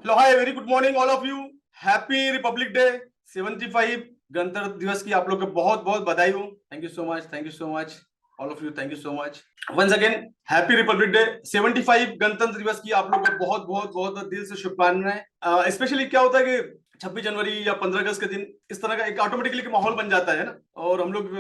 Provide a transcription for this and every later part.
Hello hi very good morning all of you. Happy Republic day 75 गणतंत्र दिवस की आप लोग को बहुत बहुत बधाई हो। Thank you so much, thank you so much all of you, thank you so much once again. Happy Republic day 75 गणतंत्र दिवस की आप लोग को बहुत बहुत बहुत दिल से शुभकामनाएं। स्पेशली क्या होता है कि 26 जनवरी या 15 अगस्त के दिन इस तरह का एक ऑटोमेटिकली माहौल बन जाता है ना, और हम लोग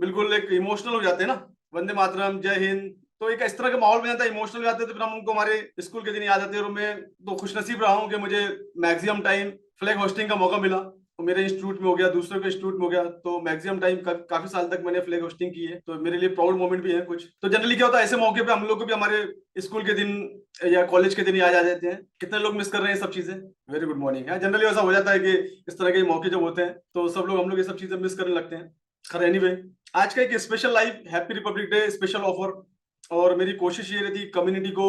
बिल्कुल एक इमोशनल हो जाते हैं ना। वंदे मातरम, जय हिंद, तो एक इस तरह का माहौल बन जाता है, इमोशनल हो जाते हैं। तो फिर हम उनको हमारे स्कूल के दिन याद आते हैं। और मैं तो खुशनसीब रहा हूँ कि मुझे मैक्सिमम टाइम फ्लैग होस्टिंग का मौका मिला। तो मेरे इंस्टीट्यूट में हो गया, दूसरों के इंस्टीट्यूट में हो गया, तो मैक्सिमम टाइम काफी साल तक मैंने फ्लैग होस्टिंग की है। तो मेरे लिए प्राउड मोमेंट भी है कुछ। तो जनरली क्या होता है, ऐसे मौके पे हम लोग को भी हमारे स्कूल के दिन या कॉलेज के दिन याद आ जाते हैं। कितने लोग मिस कर रहे हैं सब चीजें। वेरी गुड मॉर्निंग है। जनरली ऐसा हो जाता है कि इस तरह के मौके जब होते हैं तो सब लोग हम लोग ये सब चीजें मिस करने लगते हैं। खैर एनीवे, आज का एक special live happy Republic day special offer. और मेरी कोशिश ये रहती कम्युनिटी को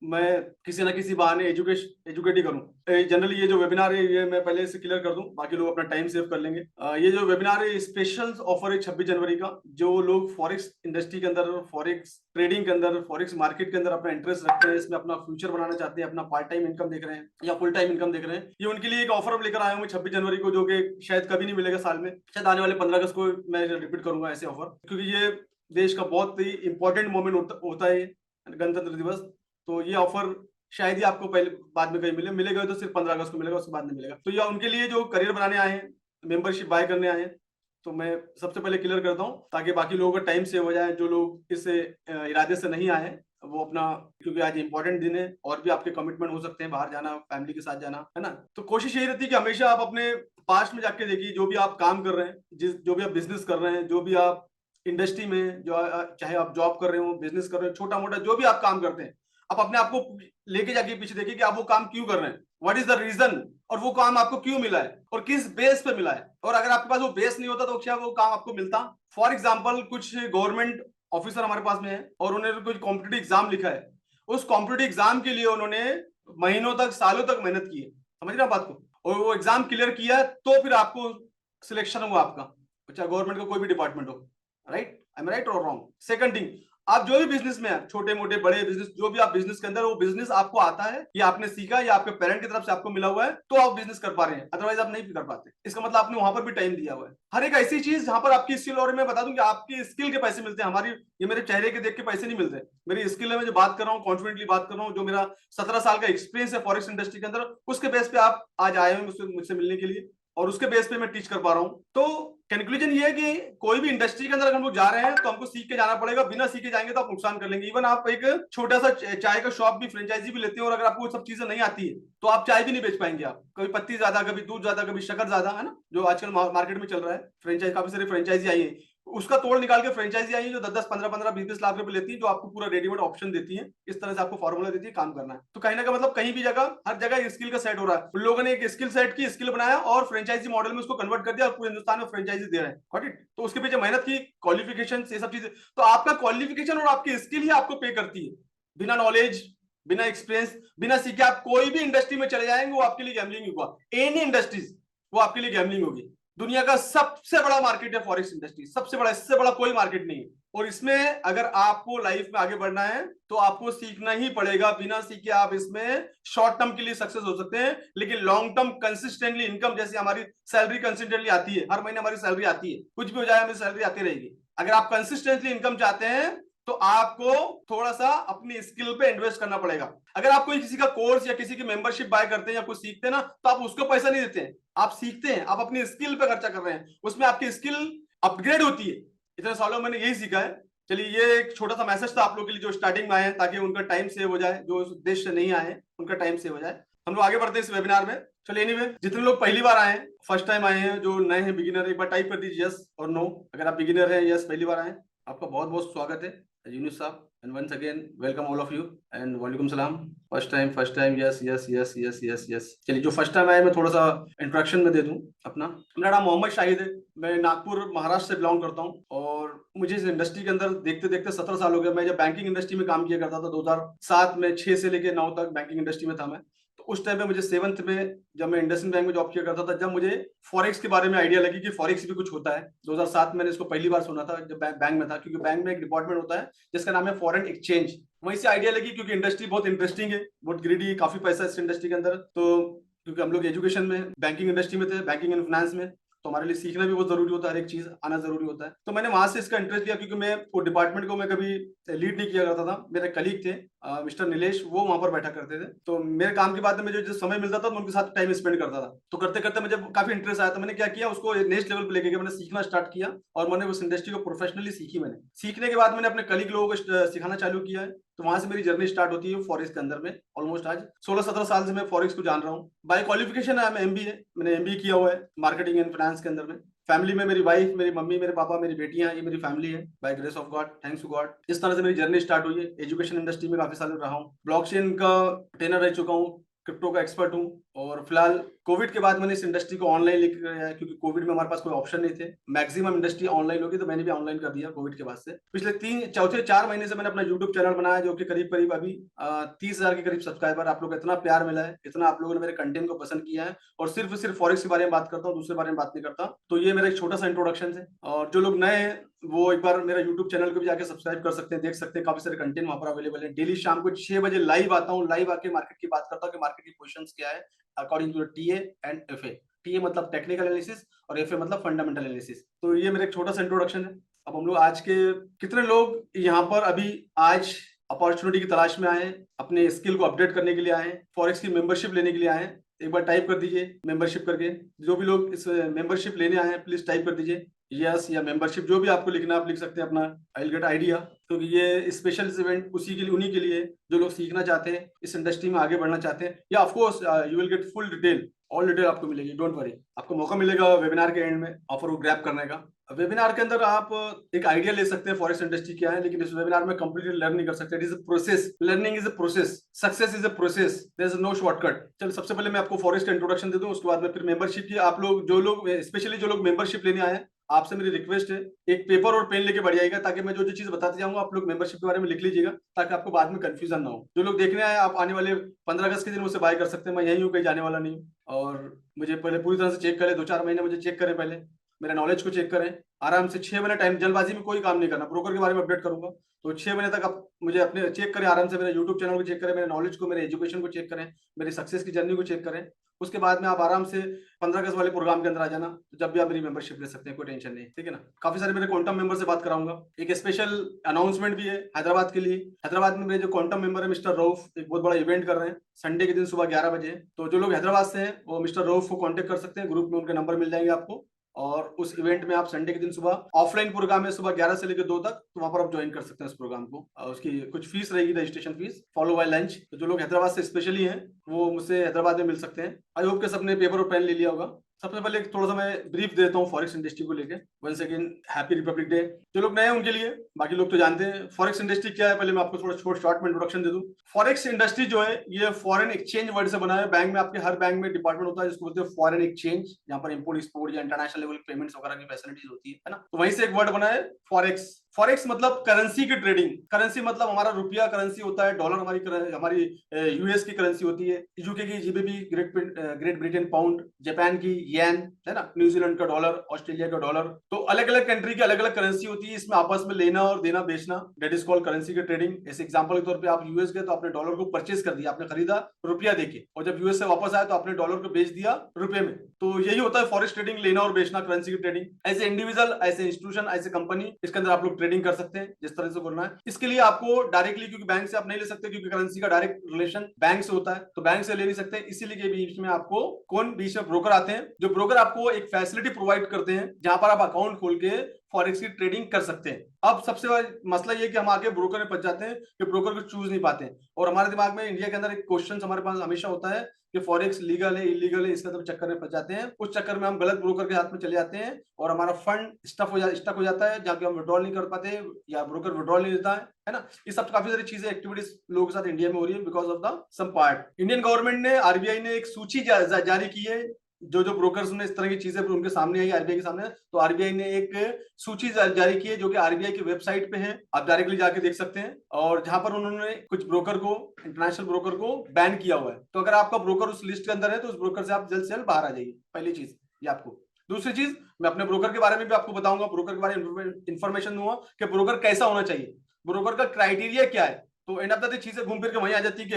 मैं किसी ना किसी बहाने एजुकेट ही करूं। जनरली ये जो वेबिनार है ये मैं पहले से क्लियर कर दूं, बाकी लोग अपना टाइम सेव कर लेंगे। ये जो वेबिनार है स्पेशल ऑफर है 26 जनवरी का। जो लोग फॉरेक्स इंडस्ट्री के अंदर, फॉरेक्स ट्रेडिंग के अंदर, फॉरेक्स मार्केट के अंदर अपना इंटरेस्ट रखते हैं, इसमें अपना फ्यूचर बनाना चाहते हैं, अपना पार्ट टाइम इनकम देख रहे हैं या फुल टाइम इनकम देख रहे हैं, ये उनके लिए एक ऑफर लेकर आया हूँ 26 जनवरी को, जो कि शायद कभी नहीं मिलेगा साल में। शायद आने वाले 15 अगस्त को मैं रिपीट करूंगा ऐसे ऑफर, क्योंकि ये देश का बहुत ही इंपॉर्टेंट मोमेंट होता है गणतंत्र दिवस। तो ये ऑफर शायद ही आपको पहले बाद में कहीं मिलेगा तो सिर्फ 15 अगस्त को मिलेगा, उसके बाद नहीं मिलेगा। तो ये उनके लिए जो करियर बनाने आए हैं, मेंबरशिप बाय करने आए हैं। तो मैं सबसे पहले क्लियर करता हूँ ताकि बाकी लोगों का टाइम सेव हो जाए। जो लोग इस इरादे से नहीं आए वो अपना, क्योंकि आज इंपॉर्टेंट दिन है और भी आपके कमिटमेंट हो सकते हैं, बाहर जाना, फैमिली के साथ जाना है ना। तो कोशिश यही रहती है कि हमेशा आप अपने पास्ट में जाके देखिए, जो भी आप काम कर रहे हैं, जो भी आप बिजनेस कर रहे हैं, जो भी आप इंडस्ट्री में, जो चाहे आप जॉब कर रहे हो, बिजनेस कर रहे हो, छोटा मोटा जो भी आप काम करते हैं, आप अपने आप को लेके जाके पीछे देखिए कि आप वो काम क्यों कर रहे हैं, व्हाट इज द रीजन, और वो काम आपको क्यों मिला है और किस बेस पे मिला है। और अगर आपके पास वो बेस नहीं होता तो क्या वो काम आपको मिलता। फॉर एग्जाम्पल, कुछ गवर्नमेंट ऑफिसर हमारे पास में है और उन्होंने कुछ कॉम्पिटेटिव एग्जाम लिखा है। उस कॉम्पिटेटिव एग्जाम के लिए उन्होंने महीनों तक, सालों तक मेहनत की है, समझ रहे हैं बात को, और वो एग्जाम क्लियर किया तो फिर आपको सिलेक्शन हुआ आपका, चाहे गवर्नमेंट का कोई भी डिपार्टमेंट हो। राइट, आई एम राइट और रॉन्ग? सेकंड थिंग, आप जो भी बिजनेस में है, छोटे मोटे बड़े बिजनेस, जो भी आप बिजनेस के अंदर, वो बिजनेस आपको आता है या आपने सीखा या आपके पेरेंट की तरफ से आपको मिला हुआ है, तो आप बिजनेस कर पा रहे हैं, अदरवाइज आप नहीं कर पाते। इसका मतलब आपने वहां पर भी टाइम दिया हुआ है। हर एक ऐसी चीज जहां पर आपकी स्किल, और मैं बता दूं कि आपकी स्किल के पैसे मिलते हैं, हमारी ये मेरे चेहरे के देख के पैसे नहीं मिलते। मेरी स्किल है, मैं जो बात कर रहा हूँ कॉन्फिडेंटली बात कर रहा हूँ, जो मेरा 17 साल का एक्सपीरियंस है फॉरेक्स इंडस्ट्री के अंदर, उसके बेस पे आप आज आए हैं मुझसे मिलने के लिए, और उसके बेस पे मैं टीच कर पा रहा हूं। तो कंक्लूजन ये है कि कोई भी इंडस्ट्री के अंदर अगर हम लोग जा रहे हैं तो हमको सीख के जाना पड़ेगा। बिना सीखे जाएंगे तो आप नुकसान कर लेंगे। इवन आप एक छोटा सा चाय का शॉप भी, फ्रेंचाइजी भी लेते हैं, और अगर आपको सब चीजें नहीं आती है तो आप चाय भी नहीं बेच पाएंगे। आप कभी पत्ती ज्यादा, कभी दूध ज्यादा, कभी शक्कर ज्यादा, है ना, जो आजकल मार्केट में चल रहा है। फ्रेंचाइज, काफी सारी फ्रेंचाइजी आई है, उसका तोड़ निकाल के फ्रेंचाइजी आई है जो 10-10, 15-15, 20-20 लाख रुपए लेती है, जो आपको पूरा रेडीमेड ऑप्शन देती है, इस तरह से आपको फॉर्मूला देती है काम करना है। तो कहीं ना कहीं मतलब कहीं भी जगह, हर जगह स्किल का सेट हो रहा है। उन लोगों ने एक स्किल सेट की, स्किल बनाया और फ्रेंचाइजी मॉडल में उसको कन्वर्ट कर दिया और पूरे हिंदुस्तान में फ्रेंचाइजी दे रहे हैं। Got it? तो उसके पीछे मेहनत की, क्वालिफिकेशन, ये सब चीजें। तो आपका क्वालिफिकेशन और आपकी स्किल ही आपको पे करती है। बिना नॉलेज, बिना एक्सपीरियंस, बिना सीखे आप कोई भी इंडस्ट्री में चले जाएंगे, वो आपके लिए गैम्बलिंग होगा। एनी इंडस्ट्रीज, वो आपके लिए गैम्बलिंग होगी। दुनिया का सबसे बड़ा मार्केट है फॉरेक्स इंडस्ट्री, सबसे बड़ा, इससे बड़ा कोई मार्केट नहीं है। और इसमें अगर आपको लाइफ में आगे बढ़ना है तो आपको सीखना ही पड़ेगा। बिना सीखे आप इसमें शॉर्ट टर्म के लिए सक्सेस हो सकते हैं, लेकिन लॉन्ग टर्म कंसिस्टेंटली इनकम, जैसे हमारी सैलरी कंसिस्टेंटली आती है, हर महीने हमारी सैलरी आती है, कुछ भी हो जाए हमें सैलरी आती रहेगी। अगर आप कंसिस्टेंटली इनकम चाहते हैं तो आपको थोड़ा सा अपनी स्किल पे इन्वेस्ट करना पड़ेगा। अगर आप कोई किसी का कोर्स या किसी की मेंबरशिप बाय करते हैं या कुछ सीखते हैं ना, तो आप उसको पैसा नहीं देते हैं, आप सीखते हैं, आप अपनी स्किल पे खर्चा कर रहे हैं, उसमें आपकी स्किल अपग्रेड होती है। इतने सालों में मैंने यही सीखा है। चलिए, ये एक छोटा सा मैसेज था आप लोग के लिए जो स्टार्टिंग में आए हैं, ताकि उनका टाइम सेव हो जाए, जो उस देश से नहीं आए हैं उनका टाइम सेव हो जाए। हम लोग आगे बढ़ते हैं इस वेबिनार में। चलिए एनीवे, जितने लोग पहली बार आए हैं, फर्स्ट टाइम आए हैं, जो नए हैं, बिगिनर, एक बार टाइप कर दीजिए यस और नो। अगर आप बिगिनर हैं, यस पहली बार आए, आपका बहुत बहुत स्वागत है यूनुस साहब, and once again welcome all of you and वालेकुम सलाम। First time, yes yes yes yes yes yes. चलिए, जो फर्स्ट टाइम आए मैं थोड़ा सा इंट्रोडक्शन में दे दूं अपना। मेरा नाम मोहम्मद शाहिद है, मैं नागपुर महाराष्ट्र से बिलोंग करता हूं, और मुझे इस इंडस्ट्री के अंदर देखते देखते 17 साल हो गए। मैं जब बैंकिंग इंडस्ट्री में काम किया करता था 2007 में, 6 से लेकर 9 तक बैंकिंग इंडस्ट्री में था मैं। तो उस टाइम पे मुझे 7th में जब मैं इंडसइंड बैंक में जॉब किया करता था, जब मुझे फॉरेक्स के बारे में आइडिया लगी कि फॉरेक्स भी कुछ होता है। 2007 मैंने इसको पहली बार सुना था जब बैंक में था, क्योंकि बैंक में एक डिपार्टमेंट होता है जिसका नाम है फॉरेन एक्सचेंज। वहीं से आइडिया लगी, क्योंकि इंडस्ट्री बहुत इंटरेस्टिंग है, बहुत ग्रीडी, काफी पैसा है इस इंडस्ट्री के अंदर। तो क्योंकि हम लोग एजुकेशन में बैंकिंग इंडस्ट्री में थे, बैंकिंग एंड फाइनेंस में, तो हमारे लिए सीखना भी बहुत जरूरी होता है, हर एक चीज आना जरूरी होता है। तो मैंने वहां से इसका इंटरेस्ट लिया, क्योंकि मैं वो डिपार्टमेंट को मैं कभी लीड नहीं किया करता था। मेरे कलीग थे मिस्टर नीलेश, वो वहां पर बैठा करते थे। तो मेरे काम के बाद में मुझे जो समय मिलता था मैं उनके साथ टाइम स्पेंड करता था। तो करते करते मुझे काफी इंटरेस्ट आया, तो मैंने क्या किया, उसको नेक्स्ट लेवल पे लेके गया, मैंने सीखना स्टार्ट किया और मैंने उस इंडस्ट्री को प्रोफेशनली सीखी। मैंने सीखने के बाद मैंने अपने कलीग लोगों को सिखाना चालू किया है। तो वहां से मेरी जर्नी स्टार्ट होती है फॉरेक्स के अंदर में। ऑलमोस्ट आज 16-17 साल से मैं फॉरेक्स को जान रहा हूँ। बाय क्वालिफिकेशन है मैं एमबीए, मैंने एमबीए किया हुआ है मार्केटिंग एंड फाइनेंस के अंदर में। फैमिली में मेरी वाइफ, मेरी मम्मी, मेरे पापा, मेरी बेटियां, ये मेरी फैमिली है by grace of God, thanks to God. इस तरह से मेरी जर्नी स्टार्ट हुई है। एजुकेशन इंडस्ट्री में काफी साल रहा हूँ, ब्लॉकचेन का ट्रेनर रह चुका हूँ, क्रिप्टो का एक्सपर्ट हूँ। और फिलहाल कोविड के बाद मैंने इस इंडस्ट्री को ऑनलाइन लेकर गया है, क्योंकि कोविड में हमारे पास कोई ऑप्शन नहीं थे। मैक्सिमम इंडस्ट्री ऑनलाइन होगी, तो मैंने भी ऑनलाइन कर दिया कोविड के बाद से। पिछले 4 महीने से मैंने अपना यूट्यूब चैनल बनाया, जो कि करीब करीब अभी 30,000 के करीब सब्सक्राइबर। आप लोग का इतना प्यार मिला है, इतना आप लोगों ने मेरे कंटेंट को पसंद किया है। और सिर्फ फॉरेक्स के बारे में बात करता हूँ, दूसरे बारे में बात नहीं करता। तो ये मेरा एक छोटा सा इंट्रोडक्शन है। और जो लोग नए हैं वो एक बार मेरा यूट्यूब चैनल को भी जाके सब्सक्राइब कर सकते हैं, देख सकते हैं, काफी सारे कंटेंट वहां पर अवेलेबल है। डेली शाम को 6 बजे लाइव आता हूँ, लाइव आके मार्केट की बात करता हूँ कि मार्केट की पोजीशंस क्या है according to TA and FA. TA मतलब टेक्निकल एनालिसिस और एफए मतलब फंडामेंटल एनालिसिस। तो ये मेरा एक छोटा सा इंट्रोडक्शन है। अब हम लोग आज के कितने लोग यहाँ पर अभी आज अपॉर्चुनिटी की तलाश में आए हैं, अपने स्किल को अपडेट करने के लिए आए हैं, फॉरेक्स की मेंबरशिप लेने के लिए आए हैं। एक बार टाइप कर दीजिए मेंबरशिप करके। जो भी लोग इस मेंबरशिप लेने आए हैं प्लीज टाइप कर दीजिए यस या मेंबरशिप, जो भी आपको लिखना है आप लिख सकते हैं अपना। आई विल गेट आइडिया, क्योंकि ये स्पेशल इवेंट उसी के लिए, उन्हीं के लिए जो लोग सीखना चाहते हैं, इस इंडस्ट्री में आगे बढ़ना चाहते हैं। या of course you will get full detail, all detail आपको मिलेगी, डोंट वरी। आपको मौका मिलेगा वेबिनार के एंड में ऑफर को ग्रैब करने का। वेबिनार के अंदर आप एक आइडिया ले सकते हैं फॉरेक्स इंडस्ट्री क्या है, लेकिन इस वेबिनार में कंप्लीटली लर्न नहीं कर सकते। It is a process, learning is a process, success is a process, there is no shortcut. चल सबसे पहले मैं आपको फॉरेक्स का इंट्रोडक्शन दे दूं, उसके बाद में फिर मेंबरशिप की। आप लोग जो लोग स्पेशली जो लोग मेंबरशिप लेने आए हैं, आपसे मेरी रिक्वेस्ट है एक पेपर और पेन लेके बढ़ जाएगा, ताकि मैं जो जो चीज बताते जाऊंगा आप लोग मेंबरशिप के बारे में लिख लीजिएगा, ताकि आपको बाद में कंफ्यूजन ना हो। जो लोग देखने आए आप आने वाले 15 अगस्त के दिन मुझसे बाय कर सकते हैं, मैं यही हूँ, कहीं जाने वाला नहीं हूँ। और मुझे पहले पूरी तरह से चेक करें, 2-4 महीने मुझे चेक करें, पहले मेरा नॉलेज को चेक करें आराम से। 6 महीने टाइम, जल्दबाजी में कोई काम नहीं करना। ब्रोकर के बारे में अपडेट करूंगा, तो 6 महीने तक आप मुझे अपने चेक करें आराम से, मेरे यूट्यूब चैनल को चेक करें, मेरे नॉलेज को, मेरे एजुकेशन को चेक करें, मेरी सक्सेस की जर्नी को चेक करें। उसके बाद में आप आराम से 15 अगस्त वाले प्रोग्राम के अंदर आ जाना, तो जब भी आप मेरी मेंबरशिप ले सकते हैं, कोई टेंशन नहीं, ठीक है ना। काफी सारे मेरे क्वांटम मेंबर से बात कराऊंगा। एक स्पेशल अनाउंसमेंट भी है हैदराबाद के लिए। हैदराबाद में मेरे जो क्वांटम मेंबर है मिस्टर रऊफ, एक बहुत बड़ा इवेंट कर रहे हैं संडे के दिन सुबह 11 बजे। तो जो लोग हैदराबाद से हैं वो मिस्टर रऊफ को कॉन्टेक्ट कर सकते हैं, ग्रुप में उनके नंबर मिल जाएंगे आपको। और उस इवेंट में आप संडे के दिन सुबह, ऑफलाइन प्रोग्राम है सुबह 11 से लेकर 2 तक, तो वहां पर आप ज्वाइन कर सकते हैं उस प्रोग्राम को। उसकी कुछ फीस रहेगी, registration fees, follow by lunch. तो जो लोग हैदराबाद से स्पेशली हैं वो मुझसे हैदराबाद में मिल सकते हैं। आई होप के सबने पेपर और पेन ले लिया होगा। सबसे पहले थोड़ा सा मैं ब्रीफ देता हूँ फॉरेक्स इंडस्ट्री को लेके। Once again happy Republic day. जो लोग नए हैं उनके लिए, बाकी लोग तो जानते हैं फॉरेक्स इंडस्ट्री क्या है। पहले मैं आपको थोड़ा शॉर्ट में इंट्रोडक्शन दे दूं। फॉरेक्स इंडस्ट्री जो है ये फॉरेन एक्सचेंज वर्ड से बना है। बैंक में आपके हर बैंक में डिपार्टमेंट होता है जिसको बोलते हैं फॉरेन एक्सचेंज, जहां पर इंपोर्ट एक्सपोर्ट या इंटरनेशनल लेवल पेमेंट्स वगैरह की फैसिलिटीज होती है ना। तो वहीं से एक वर्ड बना है फॉरेक्स। फॉरेक्स मतलब करेंसी की ट्रेडिंग। करेंसी मतलब हमारा रुपया करेंसी होता है, डॉलर हमारी यूएस की करेंसी होती है, यूके की GBP, great Britain pound, Japan की येन, है ना, न्यूजीलैंड का डॉलर, ऑस्ट्रेलिया का डॉलर। तो अलग अलग कंट्री की अलग अलग करेंसी होती है, इसमें आपस में लेना और देना बेचना, दैट इज कॉल्ड करेंसी की ट्रेडिंग। ऐसे एग्जांपल के तौर पे आप यूएस गए तो आपने डॉलर को परचेज कर दिया, आपने खरीदा रुपया देके, और जब यूएस से वापस आया तो आपने डॉलर को बेच दिया रुपए में। तो यही होता है फॉरेक्स ट्रेडिंग, लेना और बेचना, करेंसी की ट्रेडिंग। ऐसे इंडिविजुअल, ऐसे इंस्टीट्यूशन, ऐसे कंपनी, इसके अंदर आप लोग ट्रेडिंग कर सकते हैं जिस तरह से करना है। इसके लिए आपको डायरेक्टली, क्योंकि बैंक से आप नहीं ले सकते, क्योंकि करेंसी का डायरेक्ट रिलेशन बैंक से होता है, तो बैंक से ले नहीं सकते, इसीलिए बीच में आपको कौन, बीच में ब्रोकर आते हैं। जो ब्रोकर आपको एक फैसिलिटी प्रोवाइड करते हैं जहां पर आप अकाउंट खोल के फॉरेक्स की ट्रेडिंग कर सकते हैं। अब सबसे बड़ा मसला ये कि हम आके ब्रोकर में फंस जाते हैं कि ब्रोकर को चूज नहीं पाते हैं। और हमारे दिमाग में इंडिया के अंदर एक क्वेश्चन हमारे पास हमेशा होता है कि फॉरेक्स लीगल है इलीगल है, इसका चक्कर में फंस जाते हैं। उस चक्कर में हम गलत ब्रोकर के हाथ में चले जाते हैं और हमारा फंड स्टक हो जाता है, जहाँ पे हम विड्रॉल नहीं कर पाते या ब्रोकर विड्रॉल नहीं देता है ना। ये सब काफी सारी चीजें, एक्टिविटीज लोगों के साथ इंडिया में हो रही है because of the some part. Indian government ने, आरबीआई ने एक सूची जारी की है जो जो ब्रोकर्स ने इस तरह की चीजें उनके सामने आई आरबीआई के सामने, तो आरबीआई ने एक सूची जारी की है जो कि आरबीआई की वेबसाइट पे है, आप डायरेक्टली जाके देख सकते हैं, और जहां पर उन्होंने कुछ ब्रोकर को, इंटरनेशनल ब्रोकर को बैन किया हुआ है। तो अगर आपका ब्रोकर उस लिस्ट के अंदर है तो उस ब्रोकर से आप जल्द से जल्द बाहर आ जाइए, पहली चीज ये आपको। दूसरी चीज, मैं अपने ब्रोकर के बारे में भी आपको बताऊंगा, ब्रोकर के बारे में इंफॉर्मेशन दूंगा कि ब्रोकर कैसा होना चाहिए, ब्रोकर का क्राइटेरिया क्या है। तो एंड ऑफ द डे चीजें घूम फिर के वहीं आ जाती है कि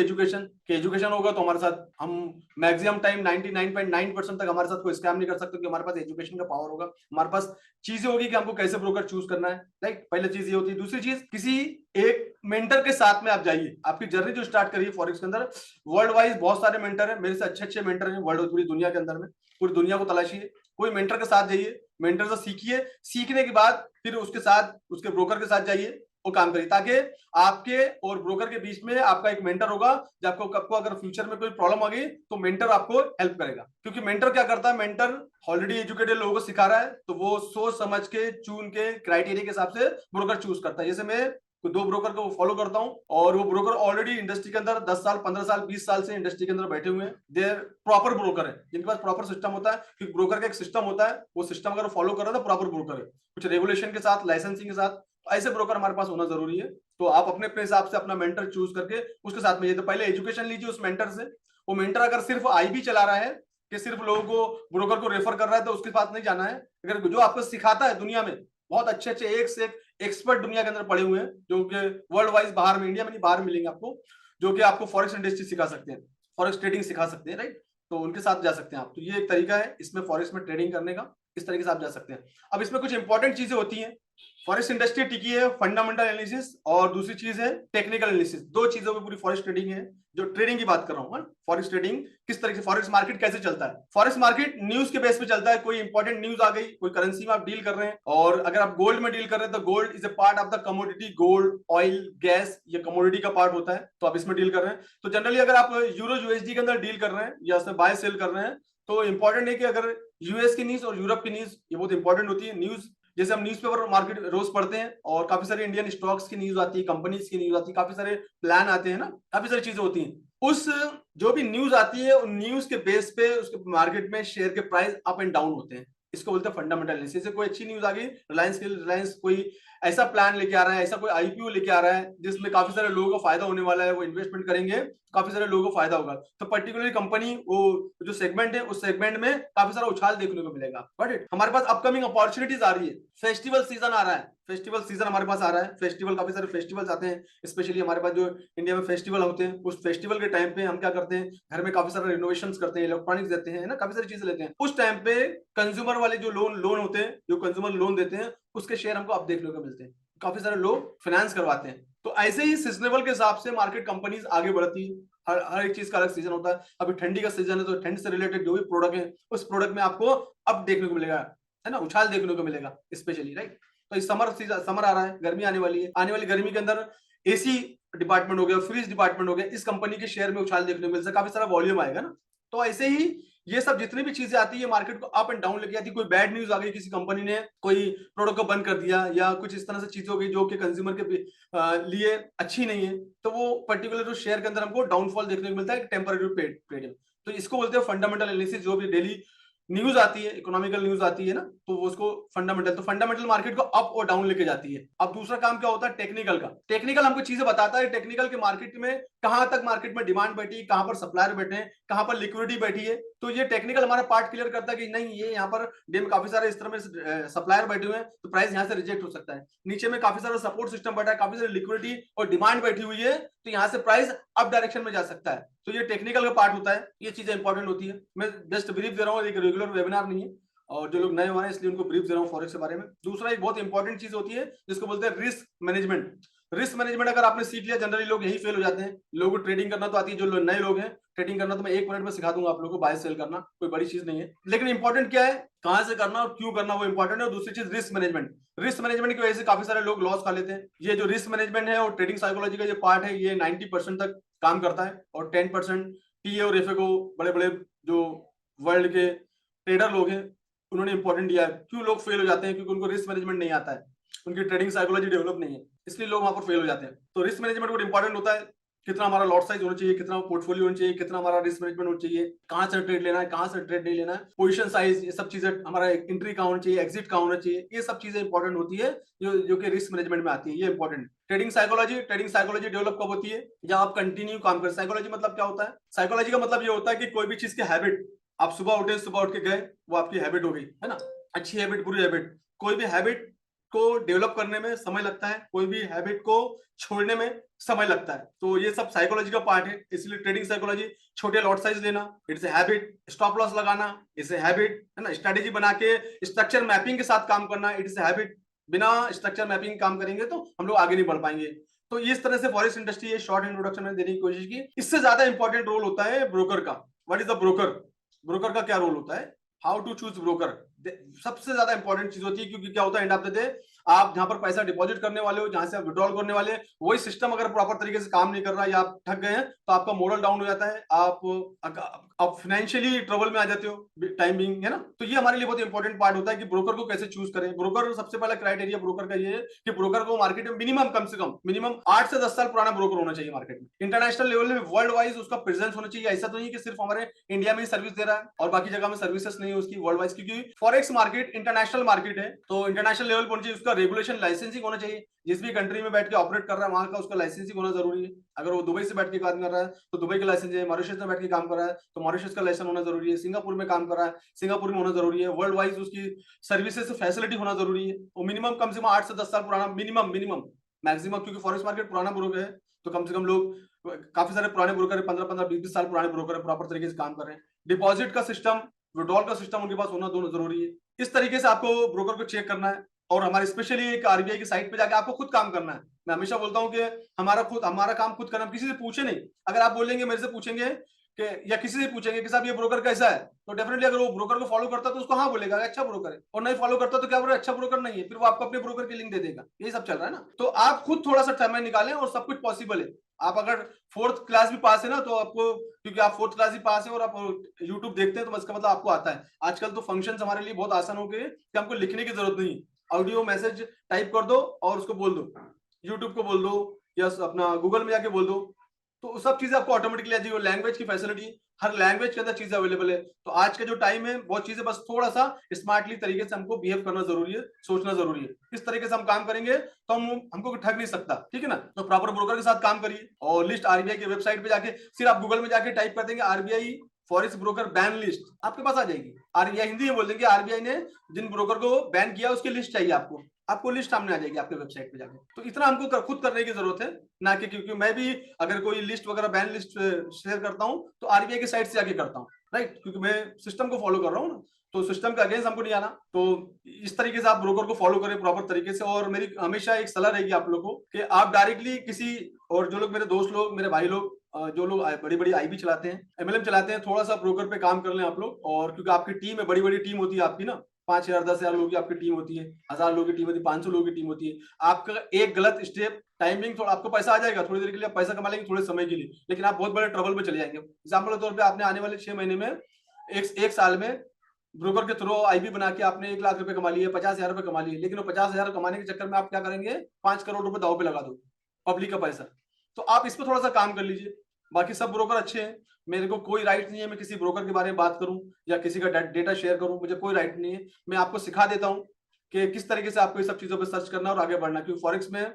एजुकेशन होगा तो हमारे साथ हम मैक्सिमम टाइम 99.9% तक हमारे साथ कोई स्कैम नहीं कर सकते, क्योंकि हमारे पास एजुकेशन का पावर होगा, हमारे पास चीजें होगी कि हमको कैसे ब्रोकर चूज करना है, राइट। पहले चीज ये होती है। दूसरी चीज, किसी एक मेंटर के साथ में आप जाइए, आपकी जर्नी जो स्टार्ट करिए फॉरेक्स के अंदर। वर्ल्ड वाइज बहुत सारे मेंटर है, मेरे से अच्छे अच्छे मेंटर हैं वर्ल्ड, पूरी दुनिया के अंदर में, पूरी दुनिया को तलाशिए, कोई मेंटर के साथ जाइए, मेंटर से सीखिए, सीखने के बाद फिर उसके साथ, उसके ब्रोकर के साथ जाइए, वो काम करिए, ताकि आपके और ब्रोकर के बीच में आपका एक मेंटर होगा, जब आपको अगर फ्यूचर में कोई प्रॉब्लम आ गई तो मेंटर आपको हेल्प करेगा। क्योंकि मेंटर क्या करता है, मेंटर ऑलरेडी एजुकेटेड लोगों को सिखा रहा है, तो वो सोच समझ के, चुन के, क्राइटेरिया के हिसाब से ब्रोकर चूज करता है। जैसे मैं दो ब्रोकर को फॉलो करता हूं, और वो ब्रोकर ऑलरेडी इंडस्ट्री के अंदर 10 साल, 15 साल, 20 साल से इंडस्ट्री के अंदर बैठे हुए हैं, देर प्रॉपर ब्रोकर है, जिनके पास प्रॉपर सिस्टम होता है। क्योंकि ब्रोकर का एक सिस्टम होता है, वो सिस्टम अगर फॉलो कर रहा है तो प्रॉपर ब्रोकर है, कुछ रेगुलेशन के साथ, लाइसेंसिंग के साथ। ऐसे ब्रोकर हमारे पास होना जरूरी है। तो आप अपने अपने हिसाब से अपना मेंटर चूज करके उसके साथ में ये, तो पहले एजुकेशन लीजिए उस मेंटर से। वो मेंटर अगर सिर्फ आईबी चला रहा है कि सिर्फ लोगों को, ब्रोकर को रेफर कर रहा है, तो उसके पास नहीं जाना है। अगर जो आपको सिखाता है, दुनिया में बहुत अच्छे अच्छे एक से एक एक्सपर्ट दुनिया के अंदर पड़े हुए हैं, जो कि वर्ल्ड वाइज बाहर में, इंडिया में नहीं बाहर मिलेंगे आपको, जो कि आपको फॉरेक्स इंडस्ट्री सिखा सकते हैं, फॉरेक्स ट्रेडिंग सिखा सकते हैं, राइट। तो उनके साथ जा सकते हैं आप। तो ये एक तरीका है इसमें फॉरेक्स में ट्रेडिंग करने का, इस तरीके से आप जा सकते हैं। अब इसमें कुछ इंपॉर्टेंट चीजें होती हैं। फॉरेस्ट इंडस्ट्री टिकी है फंडामेंटल एनालिसिस, और दूसरी चीज है टेक्निकल एनालिसिस। दो चीजों पे पूरी फॉरेस्ट ट्रेडिंग है, जो ट्रेडिंग की बात कर रहा हूं। फॉरेस्ट ट्रेडिंग किस तरह से, फॉरेस्ट मार्केट कैसे चलता है। फॉरेस्ट मार्केट न्यूज के बेस पे चलता है, कोई इंपॉर्टेंट न्यूज आ गई, कोई करेंसी में आप डील कर रहे हैं, और अगर आप गोल्ड में डील कर रहे हैं तो gold is a part of the commodity, gold, oil, gas, ये कमोडिटी का पार्ट होता है, तो आप इसमें डील कर रहे हैं। तो जनरली अगर आप यूरो यूएसडी के अंदर डील कर रहे हैं या उसमें बाय सेल कर रहे हैं, तो इंपॉर्टेंट है कि अगर यूएस की न्यूज और यूरोप की न्यूज, ये बहुत इंपॉर्टेंट होती है न्यूज। जैसे हम न्यूज़पेपर मार्केट रोज पढ़ते हैं, और काफी सारे इंडियन स्टॉक्स की न्यूज आती है, कंपनीज की न्यूज आती है, काफी सारे प्लान आते हैं ना, काफी सारी चीजें होती हैं। उस जो भी न्यूज आती है, उन न्यूज के बेस पे उसके मार्केट में शेयर के प्राइस अप एंड डाउन होते हैं। इसको बोलते हैं फंडामेंटल एनालिसिस। जैसे कोई अच्छी न्यूज आ गई, रिलायंस कोई ऐसा प्लान लेके आ रहा है, ऐसा कोई आईपीओ लेके आ रहा है जिसमें काफी सारे लोगों को फायदा होने वाला है, वो इन्वेस्टमेंट करेंगे, काफी सारे लोगों को फायदा होगा, तो पर्टिकुलरली कंपनी, वो जो सेगमेंट है, उस सेगमेंट में काफी सारा उछाल देखने को मिलेगा। बट हमारे पास अपकमिंग अपॉर्चुनिटीज आ रही है, फेस्टिवल सीजन आ रहा है, फेस्टिवल सीजन हमारे पास आ रहा है, फेस्टिवल, काफी सारे फेस्टिवल्स आते हैं, स्पेशली हमारे पास जो इंडिया में फेस्टिवल होते हैं, उस फेस्टिवल के टाइम पे हम क्या करते हैं, घर में काफी सारे रिनोवेशंस करते हैं, इलेक्ट्रॉनिक्स देते हैं ना, काफी सारी चीजें लेते हैं। उस टाइम पे कंज्यूमर वाले जो लोन होते हैं, जो कंज्यूमर लोन देते हैं, उसके शेयर हमको अब देखने को मिलते हैं, काफी सारे लोग फाइनेंस करवाते हैं। तो ऐसे ही सीजनेबल के हिसाब से मार्केट कंपनीज आगे बढ़ती है, हर एक चीज का अलग सीजन होता है। अभी ठंडी का सीजन है, तो ठंड से रिलेटेड जो भी प्रोडक्ट है, उस प्रोडक्ट में आपको अब देखने को मिलेगा, है ना, उछाल देखने को मिलेगा स्पेशली, राइट। तो इस समर सीजन, समर आ रहा है, गर्मी आने वाली है, आने वाली गर्मी के अंदर एसी डिपार्टमेंट हो गया, फ्रिज डिपार्टमेंट हो गया, इस कंपनी के शेयर में उछाल देखने को मिल सकता है, काफी सारा वॉल्यूम आएगा ना। तो ऐसे ही ये सब जितनी भी चीजें आती है, मार्केट को अप एंड डाउन लेके आती है। कोई बैड न्यूज आ गई, किसी कंपनी ने कोई प्रोडक्ट को बंद कर दिया, या कुछ इस तरह से चीजें हो गई जो कि कंज्यूमर के लिए अच्छी नहीं है, तो वो पर्टिकुलर जो शेयर के अंदर हमको डाउनफॉल देखने को मिलता है, टेम्पररी पीरियड। तो इसको बोलते हैं फंडामेंटल एनालिसिस। जो भी डेली न्यूज आती है, इकोनॉमिकल न्यूज आती है ना, तो उसको फंडामेंटल, तो फंडामेंटल मार्केट को अप और डाउन लेके जाती है। अब दूसरा काम क्या होता है, टेक्निकल का। टेक्निकल हमको चीजें बताता है, टेक्निकल के मार्केट में कहां तक मार्केट में डिमांड बैठी, कहां पर सप्लायर बैठे हैं, कहां पर लिक्विडिटी बैठी है। तो ये टेक्निकल हमारा पार्ट क्लियर करता है कि नहीं, ये यहाँ पर डे में काफी सारे इस तरह में सप्लायर बैठे हुए हैं, तो प्राइस यहाँ से रिजेक्ट हो सकता है। नीचे में काफी सारा सपोर्ट सिस्टम बैठा है, काफी सारी लिक्विडिटी और डिमांड बैठी हुई है, तो यहाँ से प्राइस अप डायरेक्शन में जा सकता है। तो ये टेक्निकल का पार्ट होता है, ये चीजें इंपॉर्टेंट होती है। मैं जस्ट ब्रीफ दे रहा हूँ, एक रेगुलर वेबिनार नहीं है, और जो लोग नए हुए हैं इसलिए उनको ब्रीफ दे रहा हूँ फॉरेक्स के बारे में। दूसरा एक बहुत इंपॉर्टेंट चीज होती है जिसको बोलते हैं रिस्क मैनेजमेंट। रिस्क मैनेजमेंट अगर आपने सीख लिया, जनरली लोग यही फेल हो जाते हैं। लोगों को ट्रेडिंग करना तो आती है, जो नए लोग हैं, ट्रेडिंग करना तो मैं 1 मिनट में सिखा दूंगा आप लोगों को, बाय सेल करना कोई बड़ी चीज नहीं है। लेकिन इंपॉर्टेंट क्या है, कहां से करना और क्यों करना, वो इंपॉर्टेंट है। और दूसरी चीज रिस्क मैनेजमेंट। रिस्क मैनेजमेंट की वजह से काफी सारे लोग लॉस खा लेते हैं। ये जो रिस्क मैनेजमेंट है और ट्रेडिंग साइकोलॉजी का ये पार्ट है, ये 90% तक काम करता है, और 10% टीए और एफए को, बड़े बड़े जो वर्ल्ड के ट्रेडर लोग हैं, उन्होंने इंपॉर्टेंट दिया है। क्यों लोग फेल हो जाते हैं, क्योंकि उनको रिस्क मैनेजमेंट नहीं आता है, उनकी ट्रेडिंग साइकोलॉजी डेवलप नहीं है, इसलिए लोग वहां पर फेल हो जाते हैं। तो रिस्क मैनेजमेंट बहुत इंपॉर्टेंट होता है कितना हमारा लॉट साइज होना चाहिए, कितना पोर्टफोलियो होना चाहिए, कितना हमारा रिस्क मैनेजमेंट होना चाहिए, कहां से ट्रेड लेना है, कहां से ट्रेड नहीं लेना है, पोजीशन साइज, ये सब चीजें, हमारा एंट्री कहां होना चाहिए, एग्जिट कहां होना चाहिए, ये सब चीजें इंपॉर्टेंट होती है जो कि रिस्क मैनेजमेंट में आती है, ये इंपॉर्टेंट। ट्रेडिंग साइकोलॉजी डेवलप कब होती है, जब आप कंटिन्यू काम कर। साइकोलॉजी मतलब क्या होता है? साइकोलॉजी का मतलब ये होता है कि कोई भी चीज की हैबिट, आप सुबह उठे, सुबह उठ के गए, वो आपकी हैबिट हो गई है ना, अच्छी हैबिट, बुरी हैबिट, कोई भी हैबिट को डेवलप करने में समय लगता है, कोई भी हैबिट को छोड़ने में समय लगता है, तो ये सब साइकोलॉजी का पार्ट है। इसलिए ट्रेडिंग साइकोलॉजी, छोटे लॉट साइज लेना, it's a habit, stop loss लगाना, इट्स ए हैबिट, है ना, स्ट्रेटेजी बना के स्ट्रक्चर मैपिंग के साथ काम करना, इट्स ए हैबिट। बिना स्ट्रक्चर मैपिंग काम करेंगे तो हम लोग आगे नहीं बढ़ पाएंगे। तो इस तरह से फॉरेक्स इंडस्ट्री, ये शॉर्ट इंट्रोडक्शन में देने की कोशिश की। इससे ज्यादा इंपॉर्टेंट रोल होता है ब्रोकर का। What is the broker? Broker का क्या रोल होता है? हाउ टू चूज ब्रोकर सबसे ज्यादा इंपॉर्टेंट चीज होती है, क्योंकि क्या होता है, एंड ऑफ द डे आप जहां पर पैसा डिपॉजिट करने वाले हो, जहां से आप विड्रॉल करने वाले हैं, वही सिस्टम अगर प्रॉपर तरीके से काम नहीं कर रहा है या आप ठग गए हैं, तो आपका मोरल डाउन हो जाता है, आप फाइनेंशियली ट्रबल में आ जाते हो टाइम बिंग, है ना। तो ये हमारे लिए बहुत इंपॉर्टेंट पार्ट होता है कि ब्रोकर को कैसे चूज करें। ब्रोकर, सबसे पहला क्राइटेरिया ब्रोकर का ये है कि ब्रोकर को मार्केट में मिनिमम, कम से कम मिनिमम 8 से 10 साल पुराना ब्रोकर होना चाहिए मार्केट में। इंटरनेशनल लेवल में वर्ल्ड वाइज उसका प्रेजेंस होना चाहिए। ऐसा तो नहीं कि सिर्फ हमारे इंडिया में ही सर्विस दे रहा है और बाकी जगह में सर्विसेज नहीं है उसकी, वर्ल्ड वाइज, क्योंकि फॉरेक्स मार्केट इंटरनेशनल मार्केट है, तो इंटरनेशनल लेवल पर होना चाहिए। उसका रेगुलेशन, लाइसेंसिंग होना चाहिए। जिस भी कंट्री में बैठ के ऑपरेट कर रहा है वहां का उसका लाइसेंसिंग होना जरूरी है। अगर वो दुबई से बैठ के काम कर रहा है तो दुबई का लाइसेंस है, मॉरिशस में बैठ के काम कर रहा है तो मॉरिशस का लाइसेंस होना जरूरी है, सिंगापुर में काम कर रहा है सिंगापुर में होना जरूरी है, वर्ल्ड वाइज उसकी सर्विसेज फैसिलिटी होना जरूरी है। वो मिनिमम, कम से कम 8 से 10 साल पुराना, मिनिमम मिनिमम, मैक्सिमम, क्योंकि फॉरेक्स मार्केट पुराना ब्रोकर है तो कम से कम लोग, काफी सारे पुराने ब्रोकर है, 15-15, 20-20 साल पुराने ब्रोकर है, प्रॉपर तरीके से काम कर रहे हैं। डिपॉजिट का सिस्टम, विड्रॉल का सिस्टम उनके पास होना दोनों जरूरी है। इस तरीके से आपको ब्रोकर को चेक करना है और हमारे स्पेशली एक आरबीआई की साइट पे जाके आपको खुद काम करना है। मैं हमेशा बोलता हूं कि हमारा काम खुद करना, किसी से पूछे नहीं। अगर आप बोलेंगे, मेरे से पूछेंगे कि, या किसी से पूछेंगे कि साहब ये ब्रोकर कैसा है, तो डेफिनेटली अगर वो ब्रोकर को फॉलो करता है तो उसको हाँ बोलेगा अच्छा ब्रोकर है, और नहीं फॉलो करता तो क्या बोले अच्छा ब्रोकर नहीं है, फिर वो आपको अपने ब्रोकर की लिंक दे देगा। यही सब चल रहा है ना। तो आप खुद थोड़ा सा समय निकालें और सब कुछ पॉसिबल है। आप अगर 4th क्लास भी पास है ना, तो आपको, क्योंकि आप 4th क्लास भी पास है और आप यूट्यूब देखते हैं तो इसका मतलब आपको आता है। आजकल तो फंक्शन हमारे लिए बहुत आसान हो गए कि हमको लिखने की जरूरत नहीं, ऑडियो मैसेज टाइप कर दो और उसको बोल दो, यूट्यूब को बोल दो या अपना गूगल में जाके बोल दो, तो सब चीजें आपको ऑटोमेटिकली आ जाएगी। लैंग्वेज की फैसिलिटी, हर लैंग्वेज के अंदर चीजें अवेलेबल है। तो आज का जो टाइम है, बहुत चीजें, बस थोड़ा सा स्मार्टली तरीके से हमको बिहेव करना जरूरी है, सोचना जरूरी है। इस तरीके से हम काम करेंगे तो हमको ठग नहीं सकता, ठीक है ना। तो प्रॉपर ब्रोकर के साथ काम करिए और लिस्ट आरबीआई की वेबसाइट पे जाके, सिर्फ आप गूगल में जाके टाइप कर देंगे RBI forex broker ban list, आपके पास आ जाएगी। आरबीआई हिंदी में बोल देंगे आरबीआई ने जिन ब्रोकर को बैन किया उसकी लिस्ट चाहिए आपको लिस्ट सामने आ जाएगी आपके वेबसाइट पे जाके। तो इतना हमको खुद करने की जरूरत है ना, कि क्योंकि मैं भी अगर कोई लिस्ट वगैरह, बैन लिस्ट शेयर करता हूं तो आरबीआई की साइट से जाके करता हूं, राइट, क्योंकि मैं सिस्टम को फॉलो कर रहा हूं ना, तो सिस्टम के अगेंस्ट हमको नहीं आना। तो इस तरीके से आप ब्रोकर को फॉलो करें प्रॉपर तरीके से। और मेरी हमेशा एक सलाह रहेगी आप लोगों को कि आप डायरेक्टली किसी, और जो लोग मेरे दोस्त लोग, मेरे भाई लोग, जो लोग बड़ी बड़ी आईबी चलाते हैं, एमएलएम चलाते हैं, थोड़ा सा ब्रोकर पे काम कर लें आप लोग। और क्योंकि आपकी टीम है, बड़ी बड़ी टीम होती है आपकी ना, 5,000 10,000 लोगों की आपकी टीम होती है, 1,000 लोगों की टीम होती है, 500 लोगों की टीम होती है। आपका एक गलत स्टेप, टाइमिंग, थोड़ा आपको पैसा आ जाएगा थोड़ी देर के लिए, आप पैसा कमा लेंगे थोड़े समय के लिए, लेकिन आप बहुत बड़े ट्रबल में चले जाएंगे। एग्जाम्पल के तौर पर आपने आने वाले 6 महीने में, एक साल में ब्रोकर के थ्रू आईबी बना के आपने 1 लाख रुपए कमा लिए, 50,000 रुपए कमा लिए, लेकिन वो 50,000 कमाने के चक्कर में आप क्या करेंगे, 5 करोड़ रुपए दाव पे लगा दो, पब्लिक का पैसा। तो आप इस पर थोड़ा सा काम कर लीजिए। बाकी सब ब्रोकर अच्छे हैं, मेरे को कोई राइट नहीं है मैं किसी ब्रोकर के बारे में बात करूं या किसी का डेटा शेयर करूं, मुझे कोई राइट नहीं है। मैं आपको सिखा देता हूं कि किस तरीके से आपको ये सब चीजों पे सर्च करना और आगे बढ़ना, क्योंकि फॉरेक्स में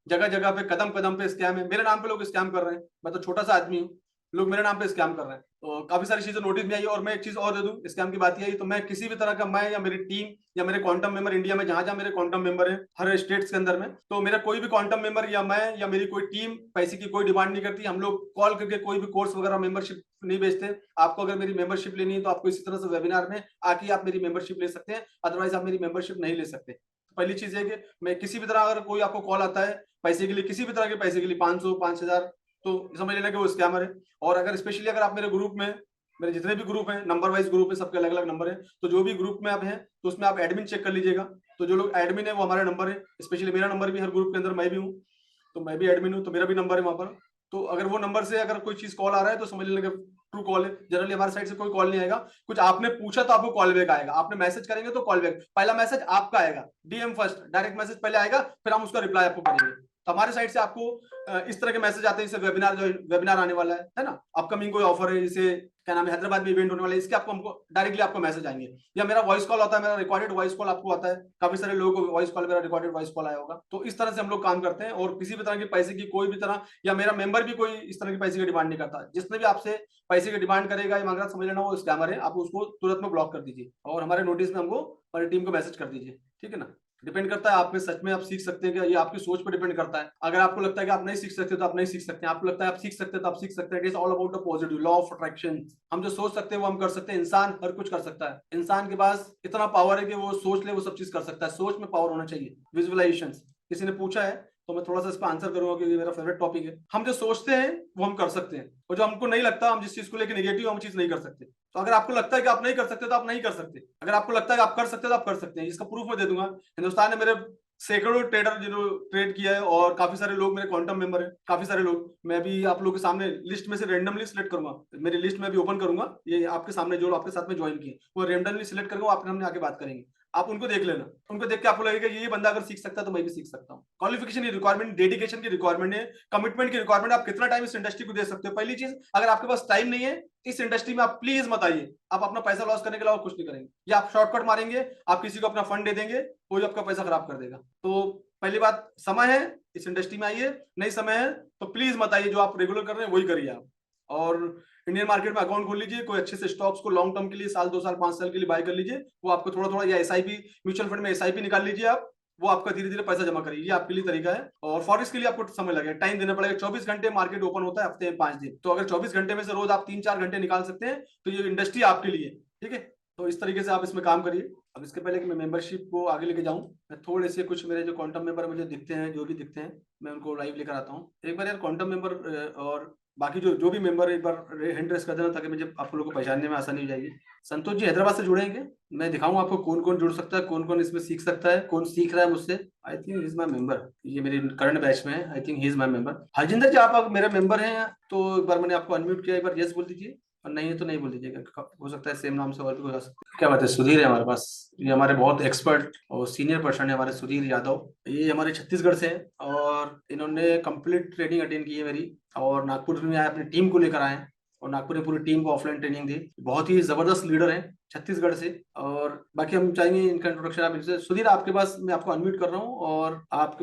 जगह जगह पे, कदम कदम पे स्कैम है। मेरे नाम पे लोग स्कैम कर रहे हैं, मैं तो छोटा सा आदमी हूँ, लोग मेरे नाम पे स्कैम कर रहे हैं। तो काफी सारी चीजें नोटिस में आई। और मैं एक चीज और दे दूं, स्कैम की बात आई तो मैं किसी भी तरह का, मैं या मेरी टीम या मेरे क्वांटम मेंबर इंडिया में, जहां जहां मेरे क्वांटम मेंबर है हर स्टेट्स के अंदर में, तो मेरा कोई भी क्वांटम मेंबर या मैं या मेरी कोई टीम पैसे की कोई डिमांड नहीं करती। हम लोग कॉल करके कोई भी कोर्स वगैरह, मेंबरशिप नहीं बेचते। आपको अगर मेरी मेंबरशिप लेनी है तो आपको इसी तरह से वेबिनार में आके आप मेरी मेंबरशिप ले सकते हैं, अदरवाइज आप मेरी मेंबरशिप नहीं ले सकते। पहली चीज है कि मैं किसी भी तरह, अगर कोई आपको कॉल आता है पैसे के लिए, किसी भी तरह के पैसे के लिए, 500 5,000, तो समझ लेना कि वो स्कैमर है। और अगर स्पेशली अगर आप मेरे ग्रुप में, मेरे जितने भी ग्रुप हैं, नंबर वाइज ग्रुप है, सबके अलग अलग नंबर है, तो जो भी ग्रुप में आप हैं तो उसमें आप एडमिन चेक कर लीजिएगा। तो जो लोग एडमिन है वो हमारा नंबर है, स्पेशली मेरा नंबर भी हर ग्रुप के अंदर, मैं भी हूँ तो मैं भी एडमिन हूँ, तो मेरा भी नंबर है वहां पर। तो अगर वो नंबर से अगर कोई चीज कॉल आ रहा है तो समझ लेना ट्रू कॉल है। जनरली हमारे साइड से कोई कॉल नहीं आएगा, कुछ आपने पूछा तो आपको कॉल बैक आएगा, आपने मैसेज करेंगे तो कॉल बैक, पहला मैसेज आपका आएगा, डीएम फर्स्ट, डायरेक्ट मैसेज पहले आएगा, फिर हम उसका रिप्लाई आपको करेंगे। तो हमारे साइड से आपको इस तरह के मैसेज आते हैं, जैसे वेबिनार आने वाला है ना, अपकमिंग कोई ऑफर है, जैसे क्या नाम है, हैदराबाद में इवेंट होने वाला है, इसके हमको डायरेक्टली आपको मैसेज आएंगे, या मेरा वॉइस कॉल आता है, मेरा रिकॉर्डेड वॉइस कॉल आपको आता है, काफी सारे लोगों को वॉइस कॉल, मेरा रिकॉर्डेड वॉइस कॉल आया होगा। तो इस तरह से हम लोग काम करते हैं, और किसी भी तरह के पैसे की कोई भी तरह, या मेरा मेंबर भी कोई इस तरह के पैसे की डिमांड नहीं करता। जिसने भी आपसे पैसे की डिमांड करेगा या मांग रहा, समझ लेना वो स्कैमर है, आप उसको तुरंत में ब्लॉक कर दीजिए, और हमारे नोटिस में हमको हमारी टीम को मैसेज कर दीजिए, ठीक है ना। डिपेंड करता है आप में, सच में आप सीख सकते हैं क्या, ये आपकी सोच पर डिपेंड करता है। अगर आपको लगता है कि आप नहीं सीख सकते तो आप नहीं सीख सकते हैं, आपको लगता है आप सीख सकते हैं तो आप सीख सकते हैं। It is all about the positive law of attraction. हम जो सोच सकते हैं वो हम कर सकते हैं। इंसान हर कुछ कर सकता है, इंसान के पास इतना पावर है कि वो सोच ले वो सब चीज कर सकता है। सोच में पावर होना चाहिए। विजुअलाइजेशन किसी ने पूछा है तो मैं थोड़ा सा इस पर आंसर करूंगा क्योंकि मेरा फेवरेट टॉपिक है। हम जो सोचते हैं वो हम कर सकते हैं, और जो हमको नहीं लगता, हम जिस चीज को लेकर नेगेटिव, हम चीज नहीं कर सकते। तो अगर आपको लगता है कि आप नहीं कर सकते तो आप नहीं कर सकते, अगर आपको लगता है कि आप कर सकते तो आप कर सकते हैं। इसका प्रूफ मैं दे दूंगा। हिंदुस्तान ने मेरे सैकड़ों ट्रेडर जिन्होंने ट्रेड किया है, और काफी सारे लोग मेरे क्वांटम मेंबर हैं, काफी सारे लोग। मैं भी आप लोगों के सामने लिस्ट में से रेंडमली सिलेक्ट करूंगा, मेरी लिस्ट में भी ओपन करूंगा, ये आपके सामने जो आपके साथ में ज्वाइन किए वो रेंडमली सिलेक्ट करूंगा, आपके सामने आके बात करेंगे। आप उनको देख लेना, उनको देख के आपको लगेगा ये बंदा अगर सीख सकता है तो मैं भी सीख सकता हूँ। क्वालिफिकेशन की रिक्वायरमेंट, डेडिकेशन की रिक्वायरमेंट है, कमिटमेंट की रिक्वायरमेंट। आप कितना टाइम इस इंडस्ट्री को दे सकते हो। पहली चीज, अगर आपके पास टाइम नहीं है इस इंडस्ट्री में, आप प्लीज मत आइए। आप अपना पैसा लॉस करने के अलावा कुछ नहीं करेंगे, या आप शॉर्टकट मारेंगे, आप किसी को अपना फंड दे देंगे, कोई आपका पैसा खराब कर देगा। तो पहली बात, समय है इस इंडस्ट्री में आइए, नहीं समय है तो प्लीज मत आइए। जो आप रेगुलर कर रहे हैं वही करिए आप। और इंडियन मार्केट में अकाउंट खोल लीजिए, कोई अच्छे से स्टॉक्स को लॉन्ग टर्म के लिए, साल 2 साल 5 साल के लिए बाय कर लीजिए। वो आपको थोड़ा थोड़ा, या एसआईपी, म्यूचुअल फंड में एसआईपी निकाल लीजिए आप, वो आपका धीरे धीरे पैसा जमा करिए। ये आपके लिए तरीका है। और फॉरेक्स के लिए आपको समय लगेगा, टाइम देना पड़ेगा। 24 घंटे मार्केट ओपन होता है, हफ्ते में 5 दिन। तो अगर 24 घंटे में से रोज आप 3-4 घंटे निकाल सकते हैं तो ये इंडस्ट्री आपके लिए, ठीक है। तो इस तरीके से आप इसमें काम करिए। अब इसके पहले कि मैं मेंबरशिप को आगे लेके जाऊं, मैं थोड़े से कुछ मेरे जो क्वांटम मेंबर मुझे दिखते हैं, जो भी दिखते हैं, मैं उनको लाइव लेकर आता हूँ। एक बार यार क्वांटम मेंबर और बाकी जो जो भी मेंबर, एक बार हैंड रेस कर देना, ताकि मुझे आप लोगों को पहचानने में आसानी हो जाएगी। संतोष जी हैदराबाद से जुड़ेंगे, मैं दिखाऊंगा आपको कौन कौन जुड़ सकता है, कौन कौन इसमें सीख सकता है, कौन सीख रहा है मुझसे। I think he is my member, ये मेरे करंट बैच में है। I think he is my member. Harjinder ji आप मेरे मेंबर हैं, तो एक बार मैंने आपको अनम्यूट किया, एक बार यस बोल दीजिए, और नहीं है तो नहीं बोल दीजिएगा। हो सकता है सेम नाम से और भी हो सकता है। क्या बात है, सुधीर है हमारे पास। ये हमारे बहुत एक्सपर्ट और सीनियर पर्सन है हमारे, सुधीर यादव। ये हमारे छत्तीसगढ़ से हैं, और इन्होंने कंप्लीट ट्रेनिंग अटेंड की है मेरी, और नागपुर में आए, अपनी टीम को लेकर आए, और नागपुर ने पूरी टीम को ऑफलाइन ट्रेनिंग दी। बहुत ही जबरदस्त लीडर हैं छत्तीसगढ़ से। और बाकी हम चाहेंगे इनका इंट्रोडक्शन आप इनसे। सुधीर आपके पास, मैं आपको अनम्यूट कर रहा हूँ, और आप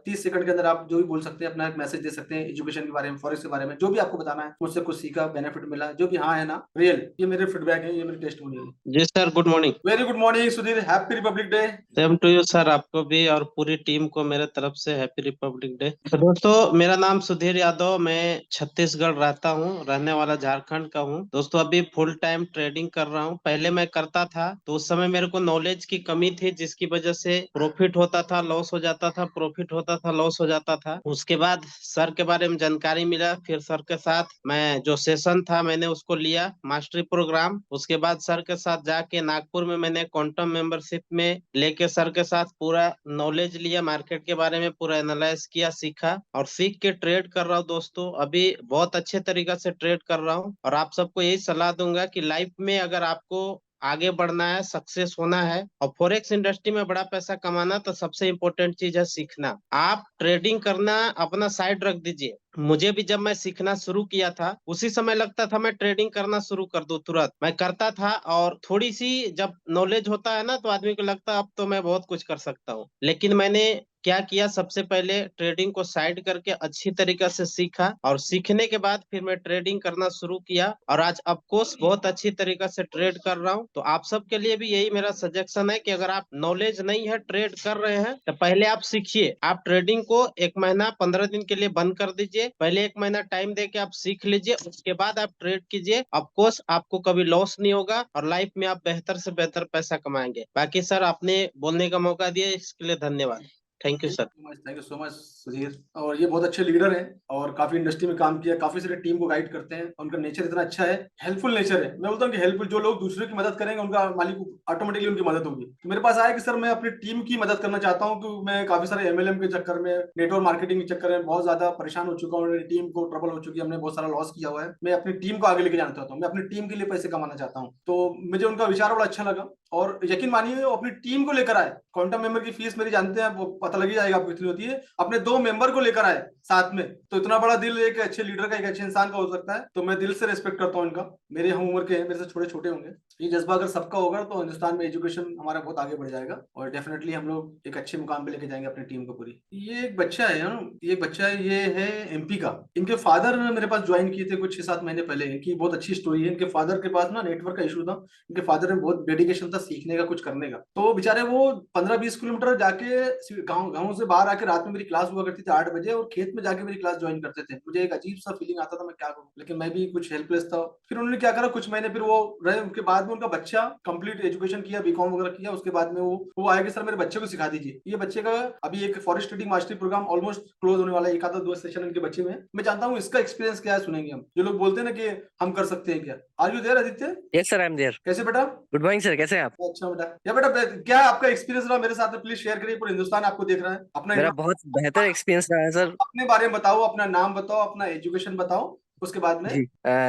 30 सेकंड के अंदर आप जो भी बोल सकते हैं, अपना एक मैसेज दे सकते हैं एजुकेशन के बारे में, फॉरेक्स के बारे में, जो भी आपको बताना है। मुझसे कुछ सीखा, बेनिफिट मिला, जो भी हाँ है ना, रियल, ये मेरे फीडबैक है, ये मेरी टेस्टिमोनियल है। जी sir, good morning. Very good morning Sudhir, happy Republic Day. Same to you sir, आपको भी और पूरी टीम को मेरे तरफ से हैप्पी रिपब्लिक डे। तो दोस्तों, मेरा नाम सुधीर यादव, मैं छत्तीसगढ़ रहता हूँ, रहने वाला झारखंड का हूँ। दोस्तों, अभी फुल टाइम ट्रेडिंग कर रहा हूँ। पहले मैं करता था तो उस समय मेरे को नॉलेज की कमी थी, जिसकी वजह से प्रॉफिट होता था, लॉस हो जाता था, प्रॉफिट होता था, लॉस हो जाता था। उसके बाद सर के बारे में जानकारी मिला, फिर सर के साथ मैं जो सेशन था मैंने उसको लिया, मास्टरी प्रोग्राम। उसके बाद सर के साथ जाके नागपुर में मैंने क्वांटम मेंबरशिप में लेके सर के साथ पूरा नॉलेज लिया, मार्केट के बारे में पूरा एनालाइज किया, सीखा, और सीख के ट्रेड कर रहा हूँ। दोस्तों, अभी बहुत अच्छे तरीके से ट्रेड कर रहा हूँ, और आप सबको यही सलाह दूंगा कि लाइफ में अगर आपको आगे बढ़ना है, सक्सेस होना है, और फॉरेक्स इंडस्ट्री में बड़ा पैसा कमाना, तो सबसे इम्पोर्टेंट चीज है सीखना। आप ट्रेडिंग करना अपना साइड रख दीजिए। मुझे भी जब मैं सीखना शुरू किया था, उसी समय लगता था मैं ट्रेडिंग करना शुरू कर दूं, तुरंत मैं करता था। और थोड़ी सी जब नॉलेज होता है ना, तो आदमी को लगता है अब तो मैं बहुत कुछ कर सकता हूँ। लेकिन मैंने क्या किया, सबसे पहले ट्रेडिंग को साइड करके अच्छी तरीके से सीखा, और सीखने के बाद फिर मैं ट्रेडिंग करना शुरू किया, और आज ऑफ कोर्स बहुत अच्छी तरीके से ट्रेड कर रहा हूँ। तो आप सबके लिए भी यही मेरा सजेशन है कि अगर आप नॉलेज नहीं है, ट्रेड कर रहे हैं, तो पहले आप सीखिए। आप ट्रेडिंग को 1 महीना 15 दिन के लिए बंद कर दीजिए, पहले 1 महीना टाइम देके आप सीख लीजिए, उसके बाद आप ट्रेड कीजिए। ऑफ कोर्स आपको कभी लॉस नहीं होगा, और लाइफ में आप बेहतर से बेहतर पैसा कमाएंगे। बाकी सर, आपने बोलने का मौका दिया, इसके लिए धन्यवाद। Thank you sir. Thank you so much Sudhir. और ये बहुत अच्छे लीडर हैं, और काफी इंडस्ट्री में काम किया, काफी सारे टीम को गाइड करते हैं। उनका नेचर इतना अच्छा है, हेल्पफुल नेचर है। मैं बोलता हूँ कि हेल्पफुल, जो लोग दूसरे की मदद करेंगे उनका मालिक ऑटोमेटिकली उनकी मदद होगी। तो मेरे पास आया कि सर मैं अपनी टीम की मदद करना चाहता हूँ, क्योंकि मैं काफी सारे एमएलएम के चक्कर में, नेटवर्क मार्केटिंग के चक्कर में बहुत ज्यादा परेशान हो चुका हूँ। मेरी टीम को ट्रबल हो चुकी है, हमने बहुत सारा लॉस किया हुआ है। मैं अपनी टीम को आगे लेके जाना चाहता हूँ, मैं अपनी टीम के लिए पैसे कमाना चाहता हूँ। तो मुझे उनका विचार बड़ा अच्छा लगा, और यकीन मानिए वो अपनी टीम को लेकर आए। क्वांटम मेंबर की फीस मेरी जानते हैं, वो पता लग ही जाएगा आपको कितनी होती है। अपने 2 मेंबर को लेकर आए साथ में, तो इतना बड़ा दिल एक अच्छे लीडर का, एक अच्छे इंसान का हो सकता है। तो मैं दिल से रिस्पेक्ट करता हूँ इनका। मेरे हम उम्र के हैं, मेरे से छोटे-छोटे होंगे। ये जज्बा अगर सबका होगा तो हिंदुस्तान में एजुकेशन हमारा बहुत आगे बढ़ जाएगा और डेफिनेटली हम लोग एक अच्छे मुकाम पे लेके जाएंगे अपनी टीम को पूरी। ये एक बच्चा है ना, ये एक बच्चा है, ये है एमपी का। इनके फादर मेरे पास ज्वाइन किए थे कुछ 6-7 महीने पहले। इनकी बहुत अच्छी स्टोरी है। इनके फादर के पास ना नेटवर्क का इशू था। इनके फादर में बहुत डेडिकेशन था सीखने का, कुछ करने का। तो बेचारे वो 15-20 किलोमीटर जाके गाँव से बाहर आके रात में मेरी क्लास हुआ करती थी 8 बजे, और खेत में जाके मेरी क्लास ज्वाइन करते थे। मुझे एक अजीब सा फीलिंग आता था मैं क्या करूं, लेकिन मैं भी कुछ हेल्पलेस था। फिर उन्होंने क्या करा, कुछ महीने फिर वो रहे। उनके बाद में उनका बच्चा कंप्लीट एजुकेशन किया, बीकॉम वगैरह किया। उसके बाद में वो आए कि सर मेरे बच्चे को सिखा दीजिए। ये बच्चे का अभी एक forex study mastery program almost close होने वाला है। एक आधा 2 सेशन इनके बच्चे में है। मैं जानता हूँ इसका एक्सपीरियंस क्या है, सुनेंगे हम। जो लोग बोलते हैं ना कि हम कर सकते हैं क्या। Are you there Aditya? Yes sir, I am there. कैसे बेटा? गुड मॉर्निंग सर, कैसे हैं आप? अच्छा बेटा, या बेटा क्या आपका एक्सपीरियंस रहा मेरे साथ में, प्लीज शेयर करिए। पूरे हिंदुस्तान आपको देख रहा है। अपना मेरा बहुत बेहतर एक्सपीरियंस रहा है सर। अपने बारे में बताओ, अपना नाम बताओ, अपना एजुकेशन बताओ, उसके बाद में। जी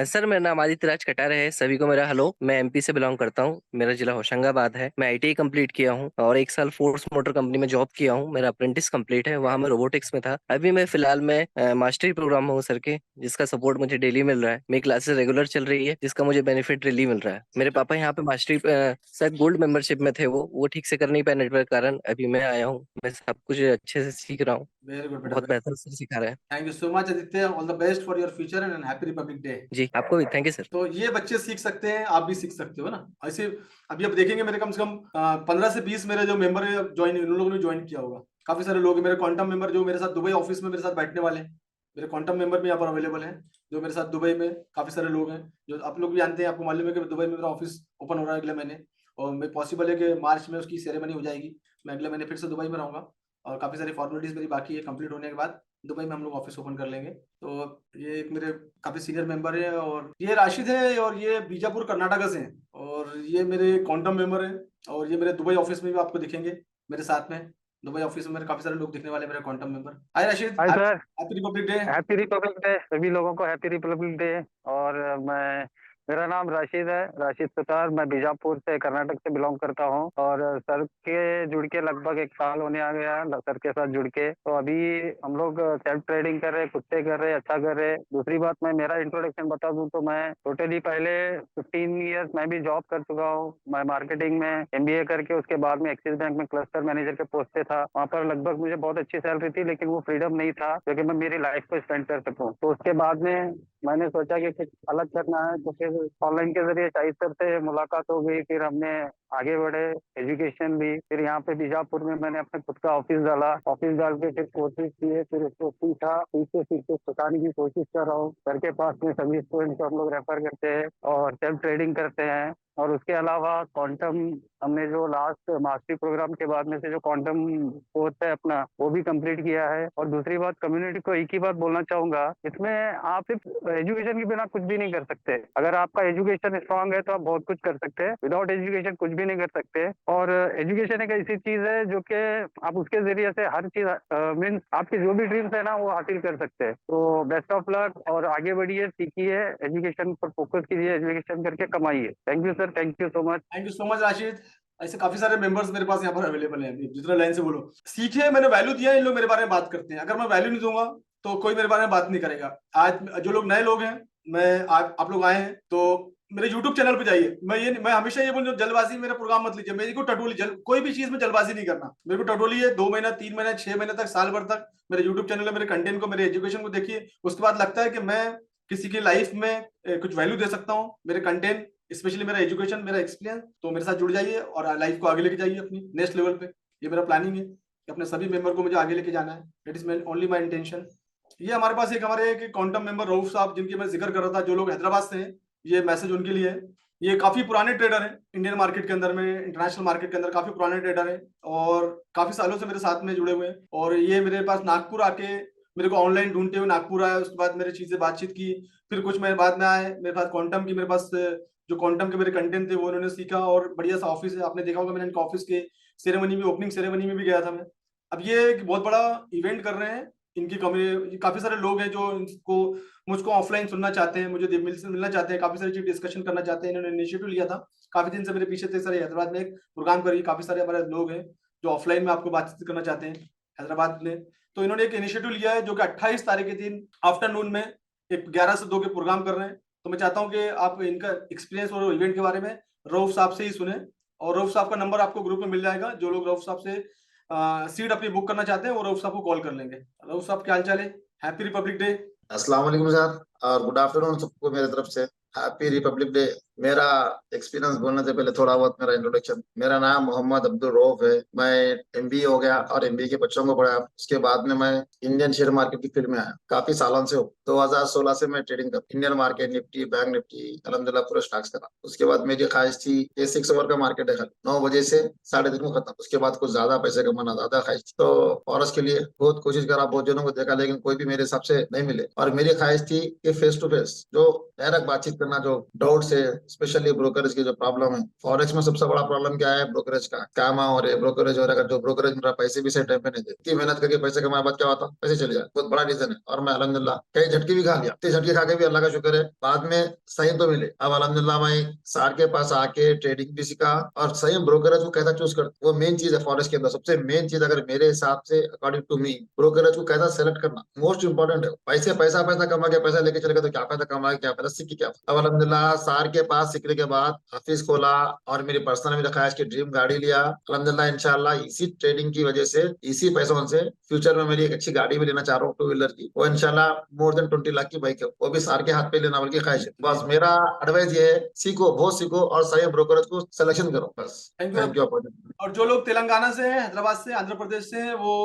सर, मेरा नाम आदित्य राज कटारे है। सभी को मेरा हेलो। मैं एमपी से बिलोंग करता हूँ। मेरा जिला होशंगाबाद है। मैं आईटीआई कंप्लीट किया हूँ और 1 साल फोर्स मोटर कंपनी में जॉब किया हूँ। मेरा अप्रेंटिस कंप्लीट है, वहाँ मैं रोबोटिक्स में था। अभी मैं फिलहाल में मास्टरी प्रोग्राम में हूँ सर के, जिसका सपोर्ट मुझे डेली मिल रहा है। मेरी क्लासेस रेगुलर चल रही है, जिसका मुझे बेनिफिट डेली मिल रहा है। मेरे पापा यहाँ पे मास्टरी शायद गोल्ड मेंबरशिप में थे, वो ठीक से कर नहीं पाए नेटवर्क के कारण। अभी मैं आया हूँ, मैं सब कुछ अच्छे से सीख रहा हूँ। वेरी गुड बेटा, बहुत बेहतर से सिखा रहे हैं। Thank you so much Aditya. All the best for your future and happy Republic Day. जी आपको भी थैंक यू सर। तो ये बच्चे सीख सकते हैं, आप भी सीख सकते हो ना ऐसे। अभी आप देखेंगे मेरे कम से कम 15 से 20 मेरे जो मेंबर है ज्वाइन, उन लोगों ने ज्वाइन किया होगा। काफी सारे लोग हैं मेरे क्वांटम मेंबर जो मेरे साथ दुबई ऑफिस में मेरे साथ बैठने वाले हैं। मेरे क्वांटम मेंबर भी यहाँ पर अवेलेबल हैं, जो मेरे साथ दुबई में काफी सारे लोग हैं। जो आप लोग भी जानते हैं, आपको मालूम है कि दुबई में मेरा ऑफिस ओपन हो रहा है अगले महीने, और मैं पॉसिबल है कि मार्च में उसकी सेरेमनी हो जाएगी। मैं अगले महीने फिर से दुबई में रहूंगा, और काफी सारी फॉर्मेलिटीज मेरी बाकी है। कंप्लीट होने के बाद दुबई में हम लोग ऑफिस ओपन कर लेंगे। तो ये एक मेरे काफी सीनियर मेंबर है, और ये राशिद है, और ये बीजापुर कर्नाटका से हैं, और ये मेरे क्वांटम मेंबर है। और ये मेरे दुबई ऑफिस में भी आपको दिखेंगे मेरे साथ में। दुबई ऑफिस में मेरे काफी सारे लोग दिखने वाले मेरे quantum member. Hi Rashid, hi sir, happy Republic Day. Happy Republic Day. सभी लोगों को हैप्पी रिपब्लिक डे। और मेरा नाम राशिद है, राशिद सुतार। मैं बीजापुर से, कर्नाटक से बिलोंग करता हूँ। और सर के जुड़ के लगभग 1 साल होने आ गया सर के साथ जुड़ के। तो अभी हम लोग सेल्फ ट्रेडिंग कर रहे, खुद से कर रहे, अच्छा कर रहे। दूसरी बात, मैं मेरा इंट्रोडक्शन बता दूं तो मैं टोटली पहले 15 ईयर्स मैं भी जॉब कर चुका हूँ। मैं मार्केटिंग में एमबीए करके उसके बाद में एक्सिस बैंक में क्लस्टर मैनेजर के पोस्ट पे था। वहाँ पर लगभग मुझे बहुत अच्छी सैलरी थी, लेकिन वो फ्रीडम नहीं था क्योंकि मैं मेरी लाइफ को स्पेंड कर सकूँ। तो उसके बाद में मैंने सोचा कि कुछ अलग करना है, तो फिर ऑनलाइन के जरिए शाहिद सर से मुलाकात हो गई। फिर हमने आगे बढ़े, एजुकेशन ली। फिर यहाँ पे बीजापुर में मैंने अपने खुद का ऑफिस डाला। ऑफिस डाल के फिर कोशिश किए, फिर उसको सीखा, सीखते सिखाने की कोशिश कर रहा हूँ। सर के पास में सभी स्टूडेंट को हम लोग रेफर करते हैं और सेल्फ ट्रेडिंग करते हैं। और उसके अलावा क्वांटम, हमने जो लास्ट मास्टरी प्रोग्राम के बाद में से जो क्वांटम कोर्स है अपना, वो भी कंप्लीट किया है। और दूसरी बात, कम्युनिटी को एक ही बात बोलना चाहूंगा, इसमें आप सिर्फ एजुकेशन के बिना कुछ भी नहीं कर सकते। अगर आपका एजुकेशन स्ट्रांग है तो आप बहुत कुछ कर सकते हैं, विदाउट एजुकेशन कुछ भी नहीं कर सकते। और एजुकेशन एक ऐसी चीज है जो कि आप उसके जरिए से हर चीज मीन्स आपके जो भी ड्रीम्स है ना, वो हासिल कर सकते हैं। तो बेस्ट ऑफ लक, और आगे बढ़िए, सीखिए, एजुकेशन पर फोकस कीजिए, एजुकेशन करके कमाइए। Thank you sir, thank you so much. Thank you so much Rashid. ऐसे काफी सारे मेंबर्स मेरे पास यहाँ पर अवेलेबल हैं। जितना लाइन से बोलो, सीखे, मैंने वैल्यू दिया, इन लोग मेरे बारे में बात करते हैं। अगर मैं वैल्यू नहीं दूंगा तो कोई मेरे बारे में बात नहीं करेगा। आज जो लोग नए लोग हैं, मैं आप लोग आए हैं तो मेरे YouTube चैनल पे जाइए। मैं हमेशा ये बोलूं, जल्दबाजी मेरा प्रोग्राम मत लीजिए। मेरे को टटोली कोई भी चीज में जल्दबाजी नहीं करना। मेरे को टटोली है 2 महीना, 3 महीना, 6 महीने तक, साल भर तक मेरे YouTube चैनल है, मेरे कंटेंट को, मेरे एजुकेशन को देखिए। उसके बाद लगता है कि मैं किसी की लाइफ में कुछ वैल्यू दे सकता हूँ, मेरे कंटेंट, स्पेशली मेरा एजुकेशन, मेरा एक्सपीरियंस, तो मेरे साथ जुड़ जाइए और लाइफ को आगे लेके जाइए अपनी नेक्स्ट लेवल पे। ये मेरा प्लानिंग है कि अपने सभी मेंबर को मुझे आगे लेके जाना है। That is only my intention. ये हमारे पास हमारे एक क्वांटम मेंबर रऊफ साहब, जिनकी मैं जिक्र कर रहा था, जो लोग हैदराबाद से हैं, ये मैसेज उनके लिए है। ये काफी पुराने ट्रेडर हैं इंडियन मार्केट के अंदर में, इंटरनेशनल मार्केट के अंदर काफी पुराने ट्रेडर हैं, और काफी सालों से मेरे साथ में जुड़े हुए हैं। और ये मेरे पास नागपुर आके मेरे को ऑनलाइन ढूंढते हुए नागपुर आया। उसके बाद मेरे चीजें बातचीत की, फिर कुछ महीने बाद में आए मेरे पास क्वांटम की, मेरे पास जो क्वांटम के मेरे कंटेंट थे वो उन्होंने सीखा, और बढ़िया सा ऑफिस है। आपने देखा होगा, मैंने इनका ऑफिस के सेरेमनी में, ओपनिंग सेरेमनी में भी गया था मैं। अब ये एक बहुत बड़ा इवेंट कर रहे हैं। इनकी काफी सारे लोग हैं जो इनको मुझको ऑफलाइन सुनना चाहते हैं, मुझे मिलना चाहते हैं, काफी सारी चीज डिस्कशन करना चाहते हैं। इन्होंने इनिशिएटिव लिया था, काफी दिन से मेरे पीछे थे सर, हैदराबाद में एक प्रोग्राम करिए। काफी सारे हमारे लोग हैं जो ऑफलाइन में आपको बातचीत करना चाहते हैं। हैदराबाद में। तो इन्होंने एक इनिशिएटिव लिया है जो कि 28 तारीख के दिन आफ्टरनून में एक 11 से 2 के प्रोग्राम कर रहे हैं। तो मैं चाहता हूं कि आप इनका एक्सपीरियंस और इवेंट के बारे में रऊफ साहब से ही सुने, और रऊफ साहब का नंबर आपको ग्रुप में मिल जाएगा। जो लोग रऊफ साहब से सीट अपनी बुक करना चाहते हैं वो रऊफ साहब को कॉल कर लेंगे। रऊफ साहब क्या हाल चाल है? Happy Republic day. अस्सलाम वालेकुम सर, और गुड आफ्टरनून सबको मेरे तरफ से। Happy Republic day. मेरा एक्सपीरियंस बोलने से पहले थोड़ा बहुत मेरा इंट्रोडक्शन। मेरा नाम मोहम्मद अब्दुल रऊफ है। मैं एमबीए हो गया और एमबीए के बच्चों को पढ़ाया। उसके बाद में मैं इंडियन शेयर मार्केट की फील्ड में आया। काफी सालों से हूँ। 2016 से मैं ट्रेडिंग कर Indian market, Nifty, bank Nifty, अल्हम्दुलिल्लाह पूरे स्टॉक्स करा। उसके बाद मेरी ख्वाहिश थी ये 6 ओवर का मार्केट है, 9 बजे से 3:30 को खत्म। उसके बाद कुछ ज्यादा पैसे कमाना ज्यादा ख्वाहिश थी। तो फॉरेक्स के लिए बहुत कोशिश करा, बहुत जनों को देखा, लेकिन कोई भी मेरे हिसाब से नहीं मिले। और मेरी ख्वाहिश थी कि फेस टू फेस जो डायरेक्ट बातचीत करना, जो डाउट से, स्पेशली ब्रोकरेज की जो प्रॉब्लम है। फॉरेक्स में सबसे बड़ा प्रॉब्लम क्या है? ब्रोकरेज का काम और ब्रोकरेज, और अगर जो ब्रोकरेज मेरा पैसे भी सही टाइम पे नहीं दे, इतनी मेहनत करके पैसे कमाए बाद क्या होता? पैसे चले जाए, बहुत बड़ा रीजन है। और मैं अल्हम्दुलिल्लाह कई झटके भी खा लिया। इतने झटके खा के भी अल्लाह का शुक्र है बाद में सही तो मिले। अब अल्हम्दुलिल्लाह मैं सर के पास आके ट्रेडिंग भी सीखा और सही ब्रोकरेज को कैसा चूज कर, वो मेन चीज है फॉरेक्स के अंदर। सबसे मेन चीज अगर मेरे हिसाब से, अकॉर्डिंग टू मी, ब्रोकरेज को कैसा सेलेक्ट करना मोस्ट इंपॉर्टेंट है। पैसा पैसा कमा के पैसा लेके चले गए तो क्या फायदा? कमा के क्या फायदा? सीख के क्या फायदा? अब अल्हम्दुलिल्लाह सर के पास सीखने के बाद ऑफिस खोला और मेरी पर्सनल मेरा ख्वाहिश की ड्रीम गाड़ी लिया। अल्हम्दुलिल्लाह इंशाल्लाह इसी ट्रेडिंग की वजह से, इसी पैसों से फ्यूचर में मेरी एक अच्छी गाड़ी भी लेना चाह रहा हूँ, 2 व्हीलर की। वो इंशाल्लाह मोर देन 20 लाख की बाइक है, वो भी सर के हाथ पे लेना बल्कि ख्वाहिश है। बस मेरा एडवाइस ये है, सीखो, बहुत सीखो और सही ब्रोकरेज को सिलेक्शन करो बस। Thank you. और जो लोग तेलंगाना से हैं, हैदराबाद से, आंध्र प्रदेश से हैं, वो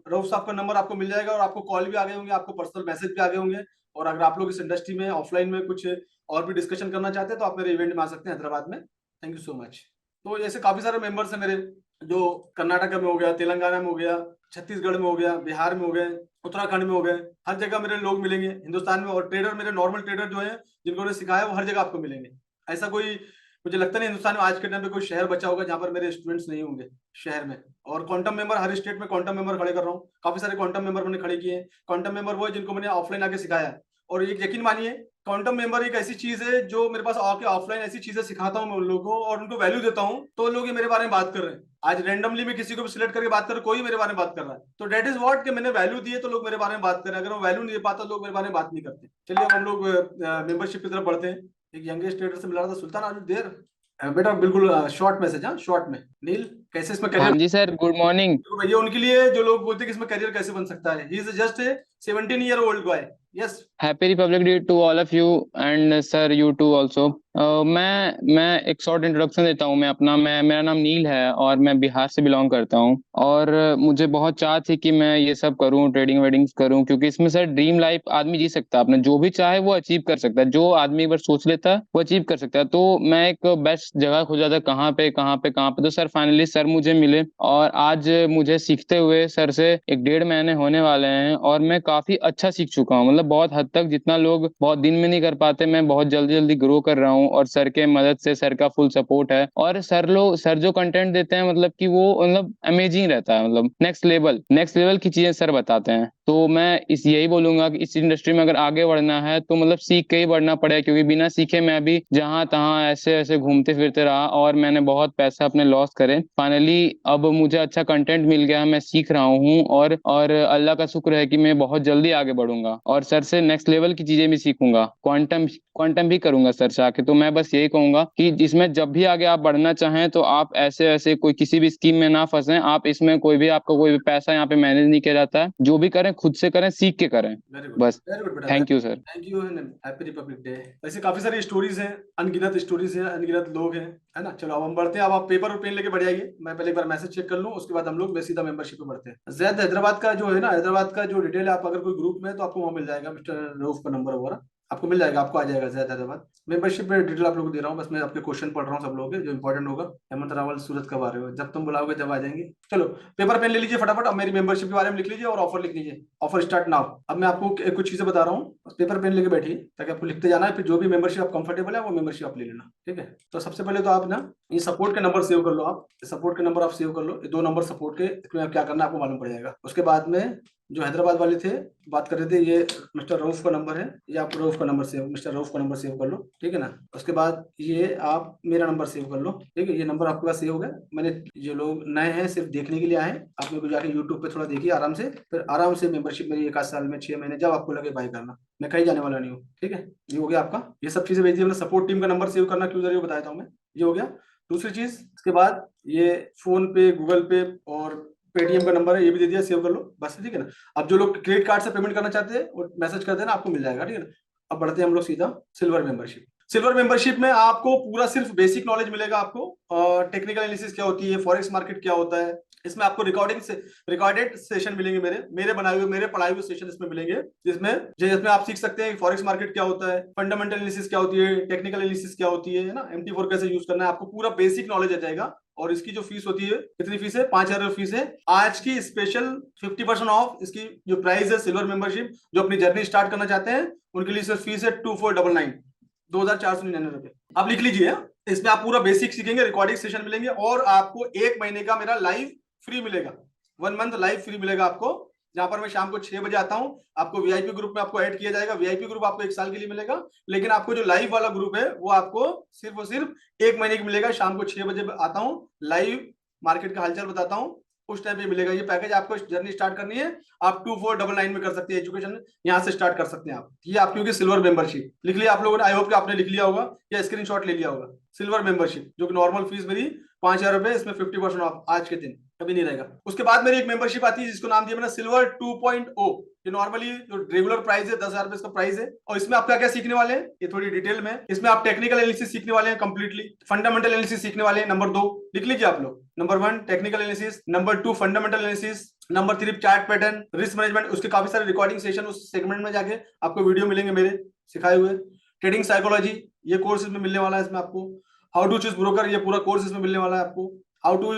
रऊफ साहब का नंबर आपको मिल जाएगा और आपको कॉल भी आ गए होंगे, आपको पर्सनल मैसेज भी आ गए होंगे। और अगर आप लोग इस इंडस्ट्री में ऑफलाइन में कुछ और भी डिस्कशन करना चाहते हैं तो आप मेरे इवेंट में आ सकते हैं हैदराबाद में। Thank you so much. तो ऐसे काफी सारे मेंबर्स हैं मेरे, जो कर्नाटक में हो गया, तेलंगाना में हो गया, छत्तीसगढ़ में हो गया, बिहार में हो गए, उत्तराखंड में हो गए। हर जगह मेरे लोग मिलेंगे हिंदुस्तान में। और ट्रेडर, मेरे नॉर्मल ट्रेडर जो है जिनको ने सिखाया, वो हर जगह आपको मिलेंगे। ऐसा कोई, मुझे लगता नहीं हिंदुस्तान में आज के टाइम पे कोई शहर बचा होगा जहां पर मेरे स्टूडेंट्स नहीं होंगे शहर में। और क्वांटम मेंबर, हर स्टेट में क्वांटम मेंबर खड़े कर रहा हूँ। काफी सारे क्वांटम मेंबर मैंने खड़े किए हैं। क्वांटम मेंबर वो है जिनको मैंने ऑफलाइन आके सिखाया है। और एक यकीन मानिए, क्वांटम मेंबर एक ऐसी चीज है जो मेरे पास आके ऑफलाइन ऐसी चीजें सिखाता हूँ मैं उन लोगों को और उनको वैल्यू देता हूँ, तो लोग ये मेरे बारे में बात कर रहे हैं। आज रैंडमली मैं किसी को भी सिलेक्ट करके बात कर, कोई मेरे बारे में बात कर रहा है, तो डेट इज व्हाट कि मैंने वैल्यू दी है तो लोग मेरे बारे में बात कर रहे हैं। अगर वो वैल्यू नहीं दे पाता लोग मेरे बारे में बात नहीं करते। चलिए अब हम लोग मेंबरशिप की तरफ बढ़ते हैं। एक यंगेस्ट ट्रेडर से मिला रहा था, सुल्तान आज देर बेटा, बिल्कुल शॉर्ट मैसेज। हाँ, शॉर्ट में। नील, कैसे इसमें हाँ करियर? जी सर, गुड मॉर्निंग। तो भैया उनके लिए जो लोग बोलते हैं कि इसमें करियर कैसे बन सकता है, he is just a 17 year old boy. Yes, happy Republic day to all of you and sir you too also. मैं एक शॉर्ट इंट्रोडक्शन देता हूँ। मेरा नाम नील है और मैं बिहार से बिलोंग करता हूँ। और मुझे बहुत चाह थी कि मैं ये सब करूँ, ट्रेडिंग वेडिंग करूँ, क्योंकि इसमें सर ड्रीम लाइफ आदमी जी सकता है। अपने जो भी चाहे वो अचीव कर सकता है। जो आदमी एक बार सोच लेता है वो अचीव कर सकता है। तो मैं एक बेस्ट जगह खोजा था, कहाँ पे तो सर फाइनली सर मुझे मिले और आज मुझे सीखते हुए सर से 1-1.5 महीने होने वाले हैं और मैं काफी अच्छा सीख चुका हूँ। मतलब बहुत हद तक, जितना लोग बहुत दिन में नहीं कर पाते, मैं बहुत जल्दी जल्दी ग्रो कर रहा हूँ और सर के मदद से, सर का फुल सपोर्ट है। और सर जो कंटेंट देते हैं, मतलब कि वो मतलब अमेजिंग रहता है। मतलब नेक्स्ट लेवल की चीजें सर बताते हैं। तो मैं यही बोलूंगा कि इस इंडस्ट्री में अगर आगे बढ़ना है तो मतलब सीख के ही बढ़ना पड़ेगा, क्योंकि बिना सीखे मैं भी जहां तहां ऐसे ऐसे घूमते फिरते रहा और मैंने बहुत पैसा अपने लॉस करे। फाइनली अब मुझे अच्छा कंटेंट मिल गया, मैं सीख रहा हूँ और अल्लाह का शुक्र है कि मैं बहुत जल्दी आगे बढ़ूंगा और सर से नेक्स्ट लेवल की चीजें भी सीखूंगा। क्वांटम भी करूंगा सर से आके। तो मैं बस यही कहूंगा कि इसमें जब भी आगे आप बढ़ना चाहें तो आप ऐसे कोई किसी भी स्कीम में ना फंसे। आप इसमें आपका कोई भी पैसा यहाँ पे मैनेज नहीं किया जाता है। जो भी करें खुद से करें, सीख के करें। वेरी गुड, बस, वेरी गुड बेटा। Thank you sir. Thank you and happy Republic day. ऐसे काफी सारी स्टोरीज हैं, अनगिनत स्टोरीज हैं, अनगिनत लोग हैं, है ना। चलो अब हम बढ़ते हैं। अब आप पेपर और पेन लेके बढ़ जाइए। मैं पहले एक बार मैसेज चेक कर लूं, उसके बाद हम लोग सीधा मेंबरशिप पे बढ़ते हैं। जैद हैदराबाद का जो है ना, हैदराबाद का जो डिटेल है, आप अगर कोई ग्रुप में है तो आपको वहां मिल जाएगा, मिस्टर रऊफ का नंबर वगैरह आपको मिल जाएगा, आपको आ जाएगा जैद हैदराबाद। मेंबरशिप में डिटेल आप लोगों को दे रहा हूँ, बस मैं आपके क्वेश्चन पढ़ रहा हूँ सब लोगों के जो इंपॉर्टेंट होगा। हेमंत रावल, सूरत कब आ रहे हो? जब तुम बुलाओगे जब आ जाएंगे। चलो पेपर पेन ले लीजिए फटाफट। अब मेरी मेंबरशिप के बारे में लिख लीजिए और ऑफर लिख लीजिए। Offer start now. अब मैं आपको कुछ चीजें बता रहा हूँ, पेपर पेन लेके बैठिए ताकि आपको लिखते जाना है। फिर जो भी मेंबरशिप आप कंफर्टेबल है वो मेंबरशिप आप ले लेना, ठीक है। तो सबसे पहले तो आप ना ये सपोर्ट के नंबर सेव कर लो। आप सपोर्ट के नंबर आप सेव कर लो, 2 नंबर सपोर्ट के। इसमें क्या करना है आपको मालूम पड़ जाएगा। उसके बाद में जो हैदराबाद वाले थे बात कर रहे थे, ये मिस्टर रऊफ का नंबर है, ये आप रऊफ का नंबर सेव, मिस्टर रऊफ का नंबर सेव कर लो, ठीक है ना। उसके बाद ये आप मेरा नंबर सेव कर लो, ठीक है। ये नंबर आपके पास सेव हो गया। मैंने, जो लोग नए हैं सिर्फ देखने के लिए आए हैं, आप मेरे को जाके यूट्यूब पे थोड़ा देखिए आराम से, फिर आराम से मेंबरशिप मेरी 1 आध साल में 6 महीने जब आपको लगे बाय करना, मैं कहीं जाने वाला नहीं हूँ, ठीक है। ये हो गया आपका, ये सब चीजें भेज दी मैंने। सपोर्ट टीम का नंबर सेव करना क्यों जरूरी बताया था मैं, ये हो गया। दूसरी चीज, इसके बाद ये फोन पे, गूगल पे और पेटीएम का नंबर है, ये भी दे दिया, सेव कर लो बस, ठीक है ना। अब जो लोग क्रेडिट कार्ड से पेमेंट करना चाहते हैं वो मैसेज कर देना, आपको मिल जाएगा, ठीक है ना। अब बढ़ते हैं हम लोग सीधा सिल्वर मेंबरशिप। सिल्वर मेंबरशिप में आपको पूरा सिर्फ बेसिक नॉलेज मिलेगा आपको। टेक्निकल एनालिसिस क्या होती है, फॉरेक्स मार्केट क्या होता है, इसमें आपको रिकॉर्डेड सेशन मिलेंगे, मेरे बनाए हुए, मेरे पढ़ाए हुए सेशन इसमें मिलेंगे, जिसमें आप सीख सकते हैं फॉरेक्स मार्केट क्या होता है, फंडामेंटल एनालिसिस क्या होती है, टेक्निकल एनालिसिस क्या होती है ना, MT4 कैसे यूज करना है, आपको पूरा बेसिक नॉलेज आ जाएगा। और इसकी जो फीस होती है, कितनी फीस है, 5,000 फीस है। आज की स्पेशल 50% ऑफ इसकी जो प्राइस है सिल्वर मेंबरशिप, जो अपनी जर्नी स्टार्ट करना चाहते हैं उनके लिए सिर्फ फीस है 2499, 2,499 रुपए। आप लिख लीजिए, इसमें आप पूरा बेसिक सीखेंगे, रिकॉर्डिंग सेशन मिलेंगे और आपको 1 महीने का मेरा लाइव फ्री मिलेगा, 1 मंथ लाइव फ्री मिलेगा आपको, जहां पर मैं शाम को 6 बजे आता हूं। आपको वीआईपी ग्रुप में आपको ऐड किया जाएगा, वीआईपी ग्रुप आपको 1 साल के लिए मिलेगा, लेकिन आपको जो लाइव वाला ग्रुप है वो आपको सिर्फ और सिर्फ 1 महीने की मिलेगा। शाम को 6 बजे आता हूं, लाइव मार्केट का हालचाल बताता हूं, उस टाइम पे मिलेगा ये पैकेज। आपको जर्नी स्टार्ट करनी है, आप 2499 में कर सकते हैं, एजुकेशन यहाँ से स्टार्ट कर सकते हैं आप। ये आपकी होगी सिल्वर मेंबरशिप। लिख लिया आप लोगों ने, आई होप कि आपने लिख लिया होगा या स्क्रीनशॉट ले लिया होगा। सिल्वर मेंबरशिप, जो कि नॉर्मल फीस मेरी 5,000 रुपए, इसमें 50% ऑफ आज के दिन, कभी नहीं रहेगा। उसके बाद मेरी एक मेंबरशिप आती है जिसको नाम दिया मैंने सिल्वर 2.0। ये नॉर्मली जो रेगुलर प्राइस है 10,000 रुपए इसका प्राइस है। और इसमें आप क्या क्या सीखने वाले हैं ये थोड़ी डिटेल में, इसमें आप टेक्निकल एनालिसिस सीखने वाले हैं कंप्लीटली, फंडामेंटल एनालिसिस सीखने वाले हैं, नंबर 2 लिख लीजिए आप लोग। Number 1 technical analysis, number 2 fundamental analysis, number 3 chart pattern, risk management. उसके काफी सारे रिकॉर्डिंग सेशन उस सेगमेंट में जाके आपको वीडियो मिलेंगे मेरे सिखाए हुए। ट्रेडिंग साइकोलॉजी, ये कोर्स इसमें मिलने वाला है इसमें आपको। हाउ टू चूज ब्रोकर, ये पूरा कोर्स इसमें मिलने वाला है आपको। How to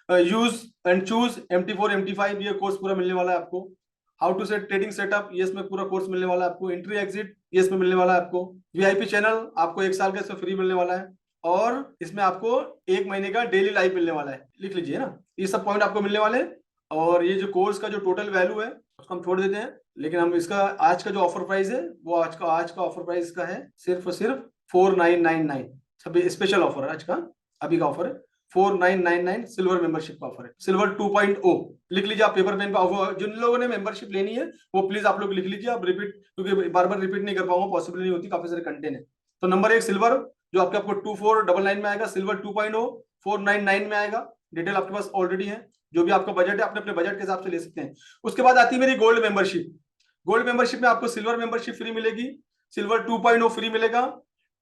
use and choose MT4 MT5, ये कोर्स पूरा मिलने वाला है आपको। How to set trading setup, ये इसमें पूरा कोर्स मिलने वाला है आपको। एंट्री एग्जिट, ये इसमें मिलने वाला है आपको। वीआईपी चैनल आपको 1 साल का इसमें फ्री मिलने वाला है, और इसमें आपको 1 महीने का डेली लाइव मिलने वाला है। लिख लीजिए ना, ये सब पॉइंट आपको मिलने वाले हैं। और ये जो कोर्स का जो टोटल वैल्यू है उसको हम छोड़ देते हैं, लेकिन हम इसका आज का जो ऑफर प्राइस है वो आज का ऑफर प्राइस का है सिर्फ और सिर्फ 4999। सब स्पेशल ऑफर है आज का, अभी का ऑफर है 4999। सिल्वर मेंबरशिप का ऑफर है, सिल्वर 2.0। लिख लीजिए आप पेपर पेन पे। जिन लोगों ने मेंबरशिप लेनी है वो प्लीज आप लोग लिख लीजिए। आप रिपीट, क्योंकि बार बार रिपीट नहीं कर पाऊंगा, पॉसिबल नहीं होती, काफी सारे कंटेंट है। तो नंबर 1 सिल्वर, जो आपको 2499 में आएगा। सिल्वर 2.0 499 में आएगा। डिटेल आपके पास ऑलरेडी है, जो भी आपका बजट है अपने अपने बजट के हिसाब से ले सकते हैं। उसके बाद आती है मेरी गोल्ड मेंबरशिप। गोल्ड मेंबरशिप में आपको सिल्वर मेंबरशिप फ्री मिलेगी, सिल्वर 2.0 फ्री मिलेगा,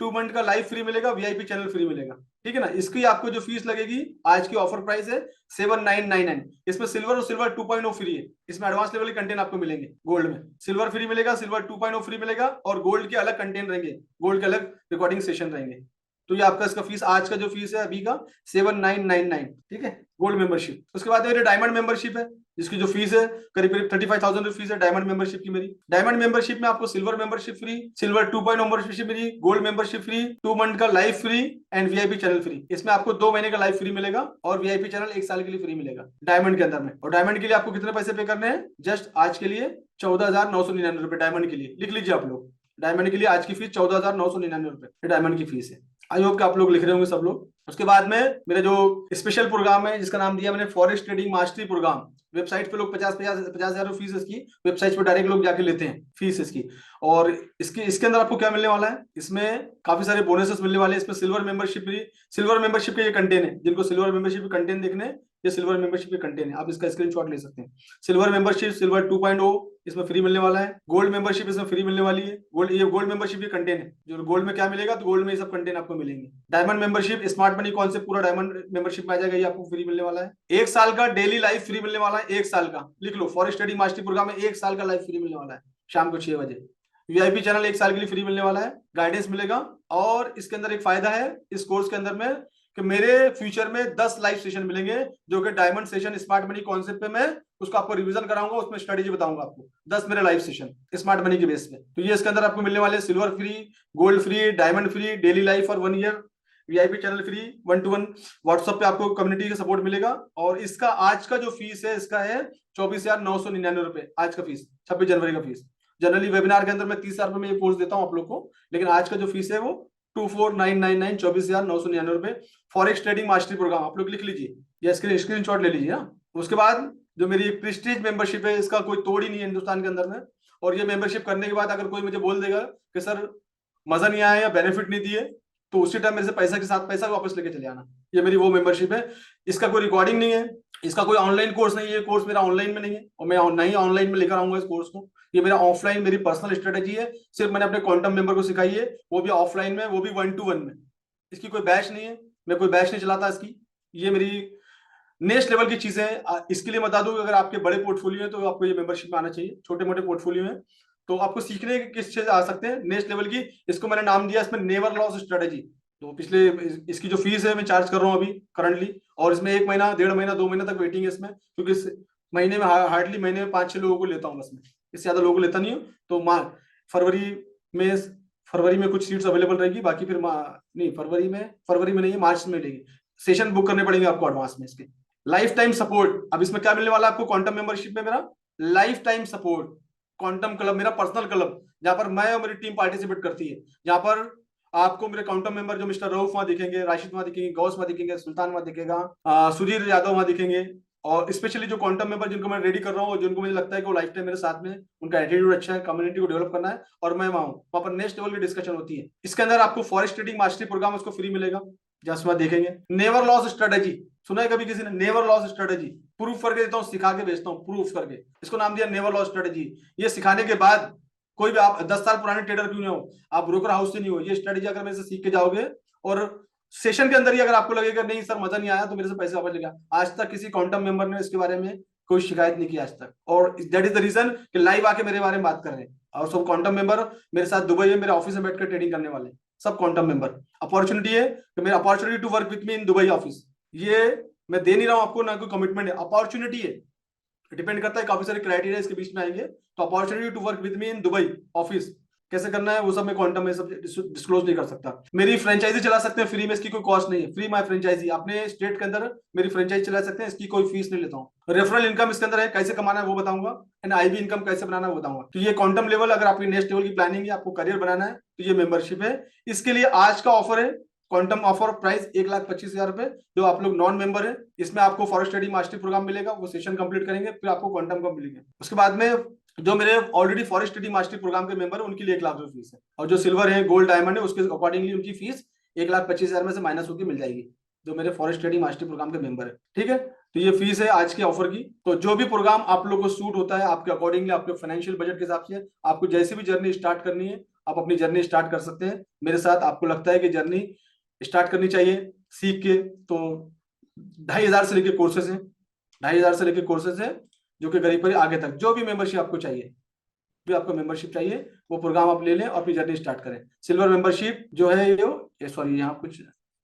2 मंथ का लाइव फ्री मिलेगा, वीआईपी चैनल फ्री मिलेगा, ठीक है ना। इसकी आपको जो फीस लगेगी, आज की ऑफर प्राइस है 7999। इसमें सिल्वर और सिल्वर 2.0 फ्री है। इसमें एडवांस लेवल के कंटेंट आपको मिलेंगे। गोल्ड में सिल्वर फ्री मिलेगा, सिल्वर 2.0 फ्री मिलेगा, और गोल्ड के अलग कंटेंट रहेंगे, गोल्ड के अलग रिकॉर्डिंग सेशन रहेंगे। तो ये आपका इसका फीस, आज का जो फीस है अभी का 7999, ठीक है, गोल्ड मेंबरशिप। उसके बाद मेरी डायमंड मेंबरशिप है, जिसकी जो फीस है करीब करीब 35,000 फीस है डायमंड मेंबरशिप की मेरी। डायमंड मेंबरशिप में आपको silver membership free, silver 2.0 membership free, gold membership free, 2 month का live free and VIP channel free. इसमें आपको 2 महीने का लाइव फ्री मिलेगा और वीआईपी चैनल 1 साल के लिए फ्री मिलेगा डायमंड के अंदर में। और डायमंड के लिए आपको कितने पैसे पे करने हैं, जस्ट आज के लिए 14,999 रुपए डायमंड के लिए। लिख लीजिए आप लोग, डायमंड के लिए आज की फीस 14,999 रुपए डायमंड की फीस है। आई होप कि आप लोग लिख रहे होंगे सब लोग। उसके बाद में मेरा जो स्पेशल प्रोग्राम है जिसका नाम दिया मैंने forex trading mastery program. Website पे लोग 50,000 फीस इसकी, वेबसाइट पे डायरेक्ट लोग जाके लेते हैं फीस इसकी। और इसके अंदर आपको क्या मिलने वाला है, इसमें काफी सारे बोनसेस मिलने वाले हैं। इसमें सिल्वर मेंबरशिप भी, सिल्वर मेंबरशिप के ये कंटेंट है, जिनको सिल्वर मेंबरशिप के कंटेंट देखने, ये सिल्वर मेंबरशिप के कंटेंट है, आप इसका स्क्रीनशॉट ले सकते हैं। सिल्वर मेंबरशिप सिल्वर 2.0 इसमें फ्री मिलने वाला है। गोल्ड मेंबरशिप इसमें फ्री मिलने वाली है। गोल्ड मेंबरशिप के कंटेंट है, जो गोल्ड में क्या मिलेगा, तो गोल्ड में ये सब कंटेंट आपको मिलेंगे। Diamond membership smart money concept पूरा डायमंड मेंबरशिप में आ जाएगा, ये आपको फ्री मिलने वाला है। 1 साल का डेली लाइव फ्री मिलने वाला है, 1 साल का। लिख लो, फॉरेक्स ट्रेडिंग मास्टरी प्रोग्राम में 1 साल का लाइव फ्री मिलने वाला है, शाम को 6 बजे। वीआईपी चैनल 1 साल के लिए फ्री मिलने वाला है, गाइडेंस मिलेगा। और इसके अंदर एक फायदा है इस कोर्स के अंदर में कि मेरे फ्यूचर में 10 लाइव सेशन मिलेंगे, जो कि diamond session smart money concept पे मैं उसको आपको रिवीजन कराऊंगा, उसमें स्ट्रेटेजी बताऊंगा आपको। 10 मेरे लाइव सेशन स्मार्ट मनी के बेस पे। तो ये इसके अंदर आपको मिलने वाले silver free, gold free, diamond free, daily life और 1 year VIP channel free, 1-to-1 WhatsApp पे आपको कम्युनिटी का सपोर्ट मिलेगा। और इसका आज का जो फीस है इसका है 24,999 रुपए आज का फीस, 26 जनवरी का फीस। जनरली वेबिनार के अंदर मैं 30,000 रुपए में ये कोर्स देता हूँ आप लोग को, लेकिन आज का जो फीस है वो 24,999, 24,999 रुपए। फॉरेक्स ट्रेडिंग मास्टरी प्रोग्राम आप लोग लिख लीजिए या स्क्रीनशॉट ले लीजिए ना। उसके बाद जो मेरी एक प्रेस्टीज मेंबरशिप है, इसका कोई तोड़ ही नहीं है हिंदुस्तान के अंदर में। और ये मेंबरशिप करने के बाद अगर कोई मुझे बोल देगा कि सर मजा नहीं आया या बेनिफिट नहीं दिए, तो उसी टाइम मेरे से पैसा के साथ पैसा वापस लेके चले आना। ये मेरी वो मेंबरशिप है। इसका कोई रिकॉर्डिंग नहीं है, इसका कोई ऑनलाइन कोर्स नहीं है, कोर्स मेरा ऑनलाइन में नहीं है और मैं नहीं ऑनलाइन में लेकर आऊंगा इस कोर्स को। ये मेरा ऑफलाइन मेरी पर्सनल स्ट्रेटेजी है, सिर्फ मैंने अपने क्वांटम मेंबर को सिखाई है, वो भी ऑफलाइन में, वो भी 1-to-1 में। इसकी कोई बैच नहीं है, मैं कोई बैच नहीं चलाता इसकी। ये मेरी नेक्स्ट लेवल की चीजें हैं। इसके लिए बता दूं, अगर आपके बड़े पोर्टफोलियो है तो आपको ये मेंबरशिप में आना चाहिए। छोटे मोटे पोर्टफोलियो है तो आपको सीखने के किस चीज आ सकते हैं नेक्स्ट लेवल की। इसको मैंने नाम दिया इसमें नेवर लॉस स्ट्रेटेजी। तो पिछले इसकी जो फीस है मैं चार्ज कर रहा हूँ अभी करंटली, और इसमें 1 महीना, 1.5 महीना, 2 महीने तक वेटिंग है इसमें, क्योंकि इस महीने में हार्डली महीने में 5-6 लोगों को लेता हूँ बस, मैं इससे ज्यादा लोगों को लेता नहीं हूँ। तो फरवरी में कुछ सीट्स अवेलेबल रहेगी, बाकी फिर नहीं फरवरी में नहीं है, मार्च में लेंगे। सेशन बुक करने पड़ेंगे आपको एडवांस में इसके। लाइफ टाइम सपोर्ट, अब इसमें क्या मिलने वाला है आपको क्वांटम मेंबरशिप में? मेरा life time support, quantum club, मेरा पर्सनल क्लब, जहां पर मैं और मेरी टीम पार्टिसिपेट करती है, जहां पर आपको मेरे काउंटर मेंबर जो मिस्टर रऊफ वहां दिखेंगे, राशिद वहां दिखेंगे, गौस वहां दिखेंगे, सुल्तान वहां दिखेगा, सुधीर यादव वहां दिखेंगे। और स्पेशली जो क्वांटम मेंबर जिनको मैं रेडी कर रहा हूँ और जिनको मुझे लगता है कि वो लाइफ टाइम मेरे साथ में, उनका एटीट्यूड अच्छा है, कम्युनिटी को डेवलप करना है, और मैं वहां पर नेक्स्ट लेवल की डिस्कशन होती है। इसके अंदर आपको फॉरेक्स ट्रेडिंग मास्टरी प्रोग्राम उसको फ्री मिलेगा, जहाँ देखेंगे। नेवर लॉस स्ट्रेटेजी सुना है कभी किसी ने? नेवर लॉस स्ट्रेटेजी प्रूफ करके देता हूँ, सिखा के बेचता हूँ, प्रूफ करके। इसको नाम दिया नेवर लॉस स्ट्रेटेजी। ये सिखाने के बाद कोई भी, आप 10 साल पुराने ट्रेडर क्यों नहीं हो, आप ब्रोकर हाउस से नहीं हो, ये स्ट्रेटेजी अगर मेरे से सीख के जाओगे और सेशन के अंदर ही अगर आपको लगेगा नहीं सर मजा नहीं आया, तो मेरे से पैसे वापस लेगा। आज तक किसी क्वांटम मेंबर ने इसके बारे में कोई शिकायत नहीं की आज तक, और दैट इज द रीजन कि लाइव आके मेरे बारे में बात कर रहे हैं। और सब क्वांटम मेंबर मेरे साथ दुबई में मेरे ऑफिस में बैठकर ट्रेडिंग करने वाले सब क्वांटम मेंबर। अपॉर्चुनिटी है कि मेरा opportunity to work with me in Dubai office, ये मैं दे नहीं रहा हूं आपको, ना कोई कमिटमेंट है, अपॉर्चुनिटी है। डिपेंड करता है, काफी सारे क्राइटेरिया इसके बीच में आएंगे। तो opportunity to work with me in Dubai office कैसे करना है वो सब मैं क्वांटम में सब डिस्क्लोज नहीं कर सकता। मेरी फ्रेंचाइजी चला सकते हैं फ्री में, इसकी कोई कॉस्ट नहीं है। फ्री माय फ्रेंचाइजी, अपने स्टेट के अंदर मेरी फ्रेंचाइजी चला सकते हैं, इसकी कोई फीस नहीं लेता हूँ। रेफरल इनकम इसके अंदर है, कैसे कमाना है वो बताऊंगा, एंड आईबी इनकम कैसे बनाना है वो बताऊंगा। तो ये क्वांटम लेवल, अगर आपकी नेक्स्ट लेवल की प्लानिंग है, आपको करियर बनाना है, तो ये मेंबरशिप है। इसके लिए आज का ऑफर है, क्वांटम ऑफर प्राइस 1,25,000 रुपए। जो आप लोग नॉन मेंबर है, इसमें आपको फॉरेक्स ट्रेडिंग मास्टरी प्रोग्राम मिलेगा, वो सेशन कंप्लीट करेंगे, फिर आपको क्वांटम का मिलेंगे। उसके बाद में जो मेरे already forex trading mastery program के मेंबर है, उनके लिए 1 लाख रुपए फीस है, और जो सिल्वर है, गोल्ड, डायमंड है, उसके अकॉर्डिंगली उनकी फीस 1,25,000 में से माइनस होकर मिल जाएगी, जो मेरे फॉरेक्स ट्रेडिंग मास्टरी प्रोग्राम के मेंबर है। ठीक है, तो ये फीस है आज के ऑफर की। तो जो भी प्रोग्राम आप लोग को सूट होता है, आपके अकॉर्डिंगली, आपके फाइनेंशियल बजट के हिसाब से, आपको जैसी भी जर्नी स्टार्ट करनी है, आप अपनी जर्नी स्टार्ट कर सकते हैं मेरे साथ। आपको लगता है कि जर्नी स्टार्ट करनी चाहिए सीख के, तो 2,500 से लेके कोर्सेज है, 2,500 से लेके कोर्सेज है, जो कि करीब करीब आगे तक जो भी मेंबरशिप आपको चाहिए, जो आपको मेंबरशिप चाहिए, वो प्रोग्राम आप ले लें और अपनी जर्नी स्टार्ट करें। सिल्वर मेंबरशिप जो है ये सॉरी, यहाँ कुछ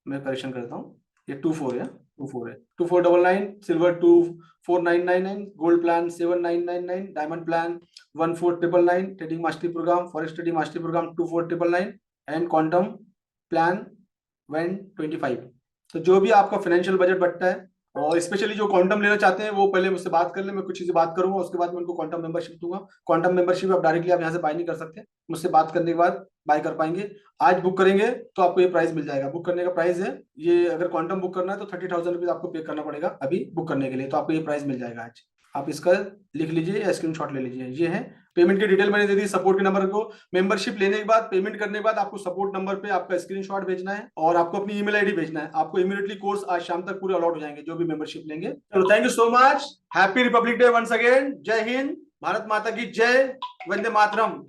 मैं करेक्शन करता हूँ, ये 24 है, 2499, silver 24,999, gold plan 7,999, diamond plan 14,999, trading mastery program, forex trading mastery program 24,999, and quantum plan 125। तो जो भी आपका फाइनेंशियल बजट बढ़ता है, और स्पेशली जो क्वांटम लेना चाहते हैं, वो पहले मुझसे बात कर ले, मैं कुछ चीजें बात करूंगा, उसके बाद मैं उनको क्वांटम मेंबरशिप दूंगा। क्वांटम मेंबरशिप आप डायरेक्टली आप यहाँ से बाय नहीं कर सकते, मुझसे बात करने के बाद बाय कर पाएंगे। आज बुक करेंगे तो आपको ये प्राइस मिल जाएगा। बुक करने का प्राइस है ये, अगर क्वांटम बुक करना है तो 30,000 रुपीज आपको पे करना पड़ेगा अभी बुक करने के लिए, तो आपको ये प्राइस मिल जाएगा आज। आप इसका लिख लीजिए या स्क्रीनशॉट ले लीजिए। ये है पेमेंट की डिटेल मैंने दे दी, सपोर्ट के नंबर को। मेंबरशिप लेने के बाद, पेमेंट करने के बाद, आपको सपोर्ट नंबर पे आपका स्क्रीनशॉट भेजना है और आपको अपनी ईमेल आईडी भेजना है। आपको इमीडिएटली कोर्स आज शाम तक पूरे अलॉट हो जाएंगे जो भी मेंबरशिप लेंगे। चलो, thank you so much, happy Republic day once again. जय हिंद, भारत माता की जय, वंदे मातरम।